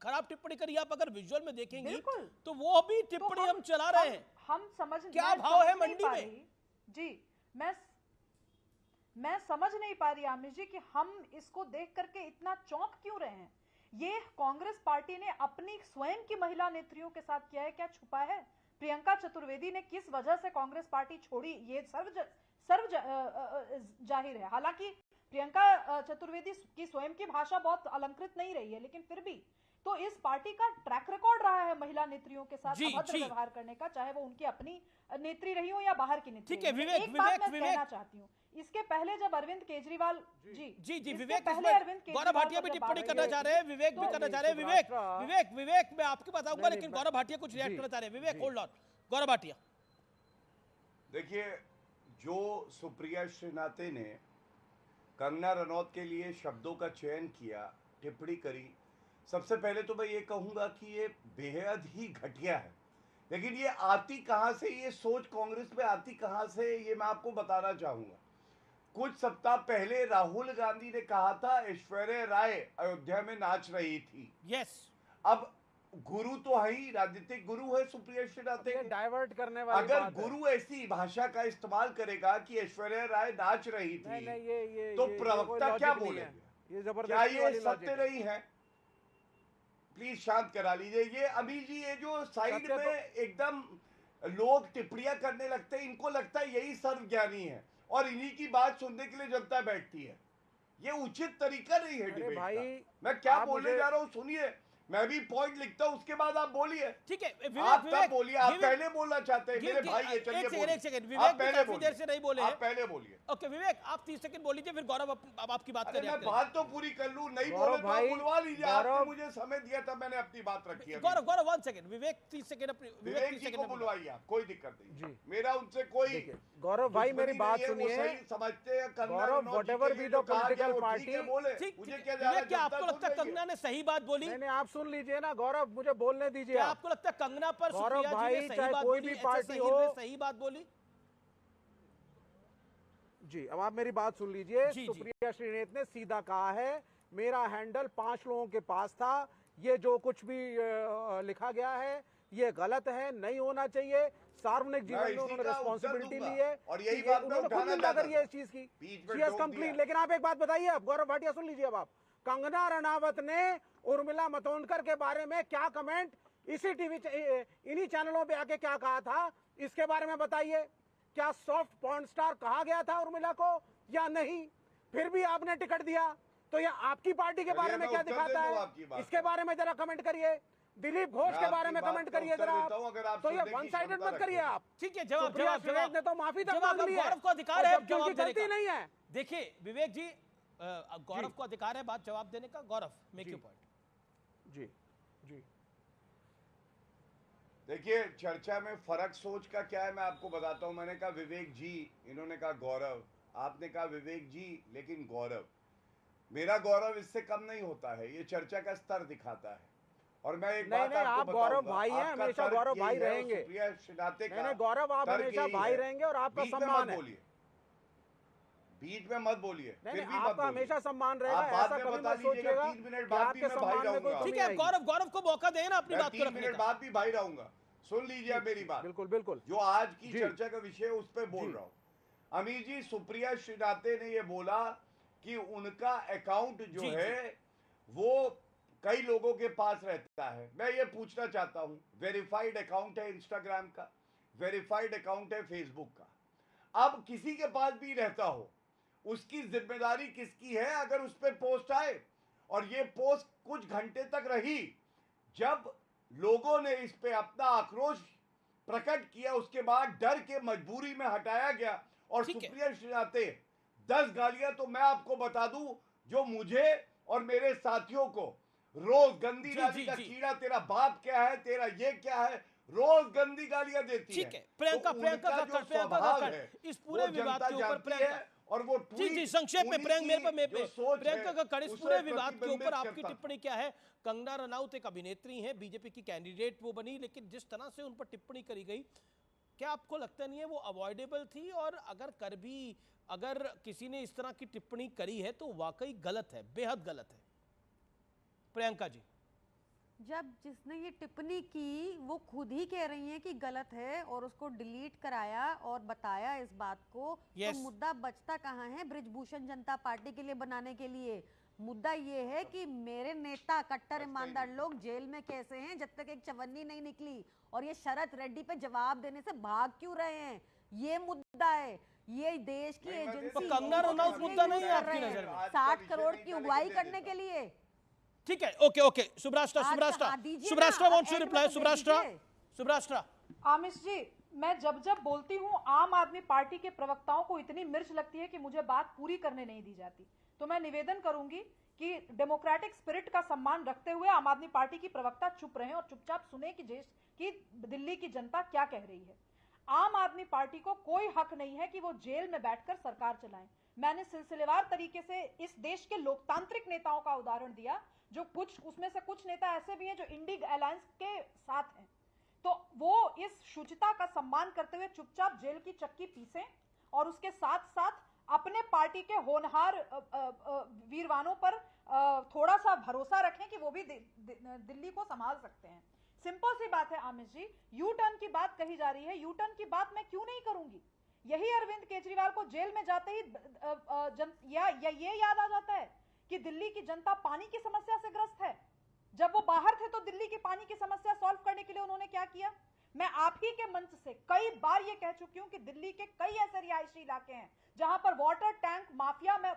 खराब टिप्पणी करी। आप अगर विजुअल में देखेंगे तो वो भी टिप्पणी हम चला रहे हैं। हम समझ, क्या भाव है मंडी में? जी मैं समझ नहीं पा रही आमिर जी कि हम इसको देख करके इतना चौंक क्यों रहे हैं। ये कांग्रेस पार्टी ने अपनी स्वयं की महिला नेत्रियों के साथ किया है, क्या छुपा है? प्रियंका चतुर्वेदी ने किस वजह से कांग्रेस पार्टी छोड़ी, ये सर्व जाहिर है। हालांकि प्रियंका चतुर्वेदी की स्वयं की भाषा बहुत अलंकृत नहीं रही है, लेकिन फिर भी तो इस पार्टी का ट्रैक रिकॉर्ड रहा है महिला नेत्रियों के साथ अभद्र व्यवहार करने का, चाहे वो उनकी अपनी नेत्री रही हो या बाहर की नेत्री। ठीक है, एक बात मैं कहना चाहती हूँ, इसके पहले जब अरविंद केजरीवाल जी विवेक, गौरव भाटिया भी टिप्पणी करना चाह रहे हैं, विवेक भी करना चाह रहे हैं। विवेक मैं आपके पास आऊंगा, लेकिन गौरव भाटिया कुछ रिएक्ट करना चाह रहे हैं। विवेक होल्ड ऑन, गौरव भाटिया। देखिए, जो सुप्रिया श्रीनाथ ने कंगना रनौत के लिए शब्दों का चयन किया, टिप्पणी करी, सबसे पहले तो मैं ये कहूंगा कि ये बेहद ही घटिया है। लेकिन ये आती कहां से, ये सोच कांग्रेस में आती कहां से, ये मैं आपको बताना चाहूंगा। कुछ सप्ताह पहले राहुल गांधी ने कहा था ऐश्वर्या राय अयोध्या में नाच रही थी। यस, अब गुरु तो है ही, राजनीतिक गुरु है सुप्रिया श्रीनाथ, डाइवर्ट करने वाली अगर गुरु ऐसी भाषा का इस्तेमाल करेगा कि ऐश्वर्या राय नाच रही थी, तो प्रवक्ता क्या बोलेंगे? क्या ये सत्य नहीं है? प्लीज शांत करा लीजिए। ये अभी जी, ये जो साइड में एकदम लोग टिप्पणियां करने लगते हैं, इनको लगता है यही सर्वज्ञानी है और इन्हीं की बात सुनने के लिए जनता बैठती है। ये उचित तरीका नहीं है डिबेट का। मैं क्या बोलने जा रहा हूँ सुनिए। मैं भी पॉइंट लिखता हूँ, उसके बाद आप बोलिए। ठीक है आप तब बोलिए, आप पहले बोलना चाहते हैं, मेरे भाई ये चलिए बोलिए। एक सेकंड, विवेक काफी देर से नहीं बोले हैं। आप पहले बोलिए। ओके विवेक, आप 30 सेकंड बोल लीजिए, फिर गौरव अब आपकी बात करें। मैं बात तो पूरी कर लूं, नहीं बोले तो आप बुलवा लीजिए। आपने मुझे समय दिया था, मैंने अपनी बात रखी है। गौरव 1 सेकंड, विवेक 30 सेकंड अपनी विवेक जी को बुलवाइए आप, कोई दिक्कत नहीं। मेरा उनसे कोई गौरव भाई मेरी बात सुनिए, समझते हैं Gaurav whatever be the political party, मुझे क्या आपको लगता है कंगना ने सही बात बोली? नहीं आप सुन लीजिए ना गौरव, मुझे बोलने दीजिए। आपको लगता है कंगना पर गौरव भाई चाहे कोई भी पार्टी हो सही बात बोली? जी अब आप मेरी बात सुन लीजिए। सुप्रिया श्रीनेत ने सीधा कहा है मेरा हैंडल 5 लोगों के पास था, ये जो कुछ भी लिखा गया है ये गलत है, नहीं होना चाहिए। सार्वजनिक जीवन में उन्होंने रिस्पॉन्सिबिलिटी ली है और यही बात उन्होंने खुद निंदा करी है इस चीज की कंप्लीट। लेकिन आप एक बात बताइए, अब गौरव भाटिया सुन लीजिए, अब आप कंगना रनावत ने उर्मिला मातोंडकर के बारे में क्या कमेंट इसी इन्हीं चैनलों पे आके क्या कहा था, इसके बारे में बताइए। क्या सॉफ्ट पॉर्न स्टार कहा गया था उर्मिला को या नहीं? फिर भी आपने टिकट दिया, तो ये आपकी पार्टी के बारे में क्या दिखाता है, इसके बारे में जरा कमेंट करिए। दिलीप घोष के बारे में कमेंट करिए जरा आप, तो ये वन साइडेड मत करिए आप। ठीक है, जवाब ने तो माफी तक मांग ली है, गौरव को अधिकार है, क्योंकि गलती नहीं है। देखिए विवेक जी, गौरव को अधिकार है बात जवाब देने का। गौरव मेक योर पॉइंट। जी जी देखिए, चर्चा में फर्क सोच का क्या है मैं आपको बताता हूं। मैंने कहा विवेक जी, इन्होंने कहा गौरव, आपने कहा विवेक जी, लेकिन गौरव, मेरा गौरव इससे कम नहीं होता है, ये चर्चा का स्तर दिखाता है। और मैं एक बात आपको आप गौरव भाई हैं, हमेशा गौरव भाई रहेंगे। गौरव आप हमेशा भाई रहेंगे और आपका सम्मान है। बीच में मत बोलिए, फिर भी आपका हमेशा सम्मान रहेगा, ऐसा कभी मत सोचिएगा। 3 मिनट बाद भी मैं भाई रहूंगा। ठीक है, गौरव को मौका देना अपनी बात को रखने का। 3 मिनट बाद भी भाई रहूंगा। सुन लीजिए मेरी बात, बिल्कुल बिल्कुल, जो आज की चर्चा का विषय उस पर बोल रहा हूँ। अमीर जी, सुप्रिया श्रीनाथे ने ये बोला कि उनका अकाउंट जो है वो कई लोगों के पास रहता है। मैं ये पूछना चाहता हूँ, वेरीफाइड अकाउंट है इंस्टाग्राम का, वेरीफाइड अकाउंट है फेसबुक का। अब किसी के पास भी रहता हो, उसकी जिम्मेदारी किसकी है अगर उस पर पोस्ट आए? और ये पोस्ट कुछ घंटे तक रही, जब लोगों ने इस पे अपना आक्रोश प्रकट किया, उसके बाद डर के मजबूरी में हटाया गया। और सुप्रिया श्रीनाथे 10 गालियां तो मैं आपको बता दूं, जो मुझे और मेरे साथियों को रोज गंदी नाली का कीड़ा, तेरा बाप क्या है, तेरा ये क्या है, रोज गंदी गालियां देती है। ठीक है, प्रियंका इस पूरे विवाद के ऊपर प्रियंका, और वो जी संक्षेप में प्रियंका का कड़ी, इस पूरे विवाद के ऊपर आपकी टिप्पणी क्या है? कंगना रनाउत एक अभिनेत्री हैं, बीजेपी की कैंडिडेट वो बनी, लेकिन जिस तरह से उन पर टिप्पणी करी गई, क्या आपको लगता नहीं है वो अवॉइडेबल थी? और अगर किसी ने इस तरह की टिप्पणी करी है तो वाकई गलत है, बेहद गलत है। प्रियंका जी, जब जिसने ये टिप्पणी की वो खुद ही कह रही हैं कि गलत है और उसको डिलीट कराया और बताया इस बात को, तो मुद्दा बचता कहाँ है ब्रिजभूषण जनता पार्टी के लिए बनाने के लिए? मुद्दा ये है कि मेरे नेता कट्टर ईमानदार लोग जेल में कैसे हैं जब तक एक चवन्नी नहीं निकली, और ये शरद रेड्डी पे जवाब देने से भाग क्यों रहे हैं, ये मुद्दा है। ये देश की एजेंसी कंगना रनाउत मुद्दा नहीं है आपकी नजर में? 60 करोड़ की उगवाई करने के लिए। ठीक है, ओके सुब्राष्ट्रा वांट्स टू रिप्लाई। सुब्राष्ट्रा। आमिष जी, मैं जब बोलती हूँ आम आदमी पार्टी के प्रवक्ताओं को इतनी मिर्च लगती है कि मुझे बात पूरी करने नहीं दी जाती, तो मैं निवेदन करूंगी कि डेमोक्रेटिक स्पिरिट का सम्मान रखते हुए आम आदमी पार्टी की प्रवक्ता चुप रहें और चुपचाप सुने कि दिल्ली की जनता क्या कह रही है। आम आदमी पार्टी को कोई हक नहीं है कि वो जेल में बैठकर सरकार चलाएं। मैंने सिलसिलेवार तरीके से इस देश के लोकतांत्रिक नेताओं का उदाहरण दिया, जो उसमें से कुछ नेता ऐसे भी हैं जो इंडी अलायंस के साथ हैं, तो वो इस शुचिता का सम्मान करते हुए चुपचाप जेल की चक्की पीसें और उसके साथ साथ अपने पार्टी के होनहार वीरवानों पर थोड़ा सा भरोसा रखें कि वो भी दिल्ली को संभाल सकते हैं। सिंपल सी बात है आमिष जी, यू टर्न की बात कही जा रही है, यू टर्न की बात मैं क्यों नहीं करूंगी? यही अरविंद केजरीवाल को जेल में जाते ही ये याद आ जाता है कि दिल्ली की जनता पानी की समस्या से ग्रस्त है। जब वो बाहर थे तो दिल्ली की पानी की समस्या सॉल्व करने के लिए उन्होंने क्या किया? मैं आप ही के मंच से कई बार ये कह चुकी हूं कि दिल्ली के कई ऐसे रिहायशी इलाके हैं जहां पर वाटर टैंक माफिया, मैं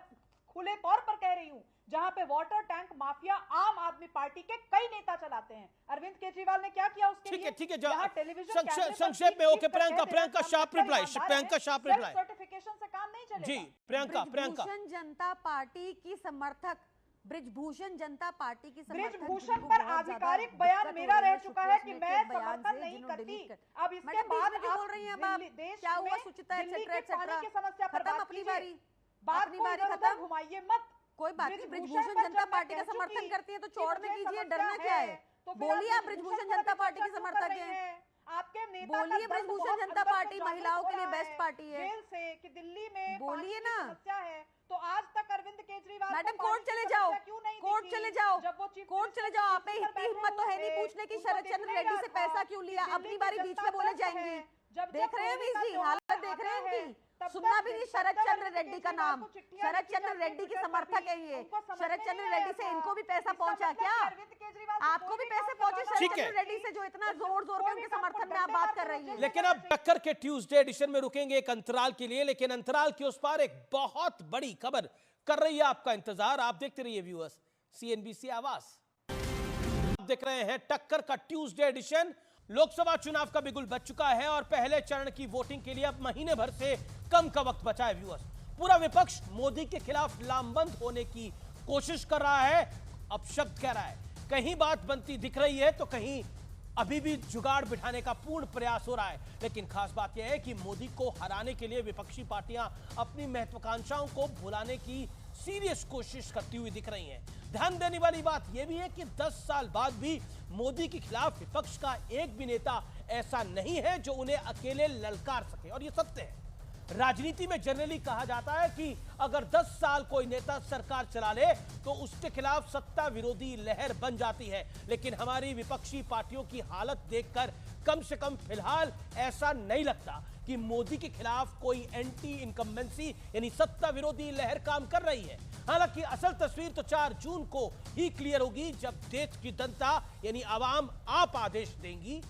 खुले तौर पर कह रही हूं, जहां पे पे वाटर टैंक माफिया आम आदमी पार्टी के कई नेता चलाते हैं। अरविंद केजरीवाल ने क्या किया उसके लिए? ठीक है यहाँ टेलीविजन संक्षेप में। Okay Priyanka sharp reply. Certification से काम नहीं चलेगा। जी प्रियंका ब्रिजभूषण जनता पार्टी की समर्थक, ब्रिजभूषण जनता पार्टी की समर्थक, ब्रिजभूषण पर आधिकारिक बयान मेरा रह चुका है कि मैं समर्थन नहीं करती। अब इसके बाद आप बोल रही हैं देश क्या हुआ, में सुचिता दिल्ली एक्सेट्रा के पानी एक्सेट्रा, की समस्या पर खत्म बात अपनी कीजिए। बारी, बात अपनी को बारी इधर-उधर खत्म, घुमाइए मत। कोई बात नहीं। ब्रिजभूषण पर जनता जब मैं पार्टी का कह समर्थन चुकी करती है तो कि छोड़ में मुझे कीजिए, समस्या डरना क्या है? तो फिर बोलिए आप ब्रिजभूषण ब्रिजभूषण पर जनता भी पार्टी की चर्चा समर्थक कर रही हैं। आपके नेता बोलिए का दर्द ब्रिजभूषण बहुत जनता अंदर पार्टी तक महिलाओं के लिए जागरूक हो बेस्ट रहा पार्टी है। जेल से कि दिल्ली में बोलिए पानी की ना। समस्या है, तो आज तक अरविंद केजरीवाल मैडम को कोर्ट पानी की चले समस्या जाओ, क्यों नहीं कोर्ट दिखी? चले जाओ, जब वो चीफ कोर्ट चले जाओ। आप में इतनी हिम्मत तो है नहीं पूछने की शरद चंद्र रेड्डी से पैसा क्यों लिया, अपनी बारी बीच में बोले जाएंगी। देख रहे हैं अमीश जी, हालत देख रहे हैं इनकी, सुनना भी नहीं शरद चंद्र रेड्डी का नाम। शरद चंद्र रेड्डी के समर्थक है ये। शरद चंद्र रेड्डी से इनको भी पैसा पहुंचा क्या? आपको भी पैसे पहुंचे शरद ठीक है। चंद्र रेड्डी से, जो इतना जोर जोर के उनके समर्थन में आप बात कर रही है। लेकिन अब टक्कर के ट्यूसडे एडिशन में रुकेंगे एक अंतराल के लिए, लेकिन अंतराल के उस पार एक बहुत बड़ी खबर कर रही है आपका इंतजार। आप देखते रहिए व्यूअर्स, सीएनबीसी आवाज। आप देख रहे हैं टक्कर का ट्यूसडे एडिशन। लोकसभा चुनाव का बिगुल बज चुका है और पहले चरण की वोटिंग के लिए अब महीने भर से कम का वक्त बचा है व्यूअर्स। पूरा विपक्ष मोदी के खिलाफ लामबंद होने की कोशिश कर रहा है, अपशब्द कह रहा है। कहीं बात बनती दिख रही है तो कहीं अभी भी जुगाड़ बिठाने का पूर्ण प्रयास हो रहा है। लेकिन खास बात यह है कि मोदी को हराने के लिए विपक्षी पार्टियां अपनी महत्वाकांक्षाओं को भुलाने की सीरियस कोशिश करती हुई दिख रही हैं। ध्यान देने वाली बात यह भी है कि 10 साल बाद भी मोदी के खिलाफ विपक्ष का एक भी नेता ऐसा नहीं है जो उन्हें अकेले ललकार सके, और यह सत्य है। राजनीति में जनरली कहा जाता है कि अगर 10 साल कोई नेता सरकार चला ले तो उसके खिलाफ सत्ता विरोधी लहर बन जाती है। लेकिन हमारी विपक्षी पार्टियों की हालत देखकर कम से कम फिलहाल ऐसा नहीं लगता कि मोदी के खिलाफ कोई एंटी इनकम्बेंसी यानी सत्ता विरोधी लहर काम कर रही है। हालांकि असल तस्वीर तो 4 जून को ही क्लियर होगी, जब देश की जनता यानी आवाम आप आदेश देंगी।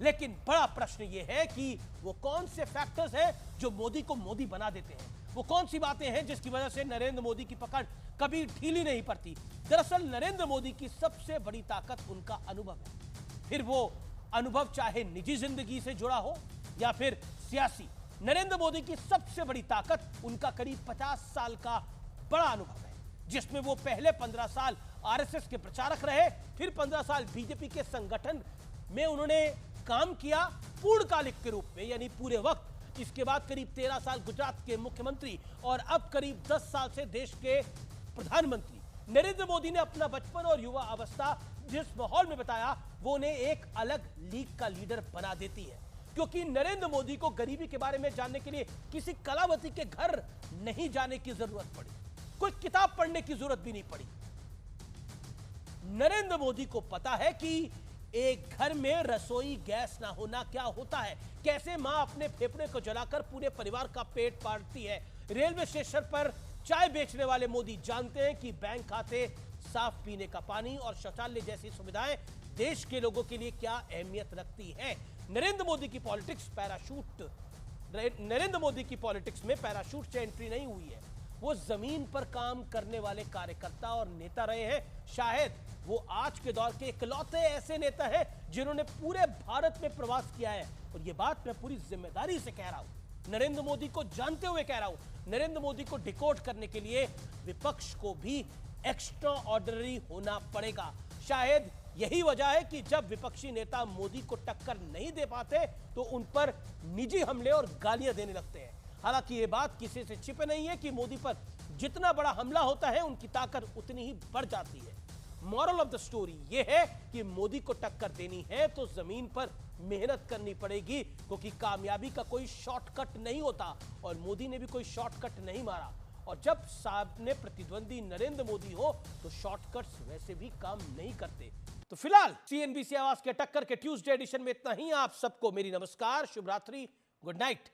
लेकिन बड़ा प्रश्न यह है कि वो कौन से फैक्टर्स हैं जो मोदी को मोदी बना देते हैं, वो कौन सी बातें हैं जिसकी वजह से नरेंद्र मोदी की पकड़ कभी ढीली नहीं पड़ती। दरअसल नरेंद्र मोदी की सबसे बड़ी ताकत उनका अनुभव है। फिर वो अनुभव चाहे निजी जिंदगी से जुड़ा हो या फिर सियासी, नरेंद्र मोदी की सबसे बड़ी ताकत उनका करीब 50 साल का बड़ा अनुभव है, जिसमें वो पहले 15 साल आरएसएस के प्रचारक रहे, फिर 15 साल बीजेपी के संगठन में उन्होंने काम किया पूर्णकालिक के रूप में यानी पूरे वक्त। इसके बाद करीब 13 साल गुजरात के मुख्यमंत्री और अब करीब 10 साल से देश के प्रधानमंत्री। नरेंद्र मोदी ने अपना बचपन और युवा अवस्था जिस माहौल में बताया वो उन्हें एक अलग लीग का लीडर बना देती है, क्योंकि नरेंद्र मोदी को गरीबी के बारे में जानने के लिए किसी कलावती के घर नहीं जाने की जरूरत पड़ी, कोई किताब पढ़ने की जरूरत भी नहीं पड़ी। नरेंद्र मोदी को पता है कि एक घर में रसोई गैस ना होना क्या होता है, कैसे मां अपने फेफड़े को जलाकर पूरे परिवार का पेट पालती है। रेलवे स्टेशन पर चाय बेचने वाले मोदी जानते हैं कि बैंक खाते, साफ पीने का पानी और शौचालय जैसी सुविधाएं देश के लोगों के लिए क्या अहमियत रखती है। नरेंद्र मोदी की पॉलिटिक्स में पैराशूट से एंट्री नहीं हुई है, वो जमीन पर काम करने वाले कार्यकर्ता और नेता रहे हैं। शायद वो आज के दौर के इकलौते ऐसे नेता हैं जिन्होंने पूरे भारत में प्रवास किया है, और ये बात मैं पूरी जिम्मेदारी से कह रहा हूं, नरेंद्र मोदी को जानते हुए कह रहा हूं। नरेंद्र मोदी को डिकोड करने के लिए विपक्ष को भी एक्स्ट्रा ऑर्डिनरी होना पड़ेगा। शायद यही वजह है कि जब विपक्षी नेता मोदी को टक्कर नहीं दे पाते तो उन पर निजी हमले और गालियां देने लगते हैं। हालांकि ये बात किसी से छिपे नहीं है कि मोदी पर जितना बड़ा हमला होता है उनकी ताकत उतनी ही बढ़ जाती है। मॉरल ऑफ द स्टोरी यह है कि मोदी को टक्कर देनी है तो जमीन पर मेहनत करनी पड़ेगी, क्योंकि कामयाबी का कोई शॉर्टकट नहीं होता और मोदी ने भी कोई शॉर्टकट नहीं मारा। और जब सामने प्रतिद्वंदी नरेंद्र मोदी हो तो शॉर्टकट्स वैसे भी काम नहीं करते। तो फिलहाल सीएनबीसी आवाज के टक्कर के ट्यूसडे एडिशन में इतना ही। आप सबको मेरी नमस्कार, शुभ रात्रि, गुड नाइट।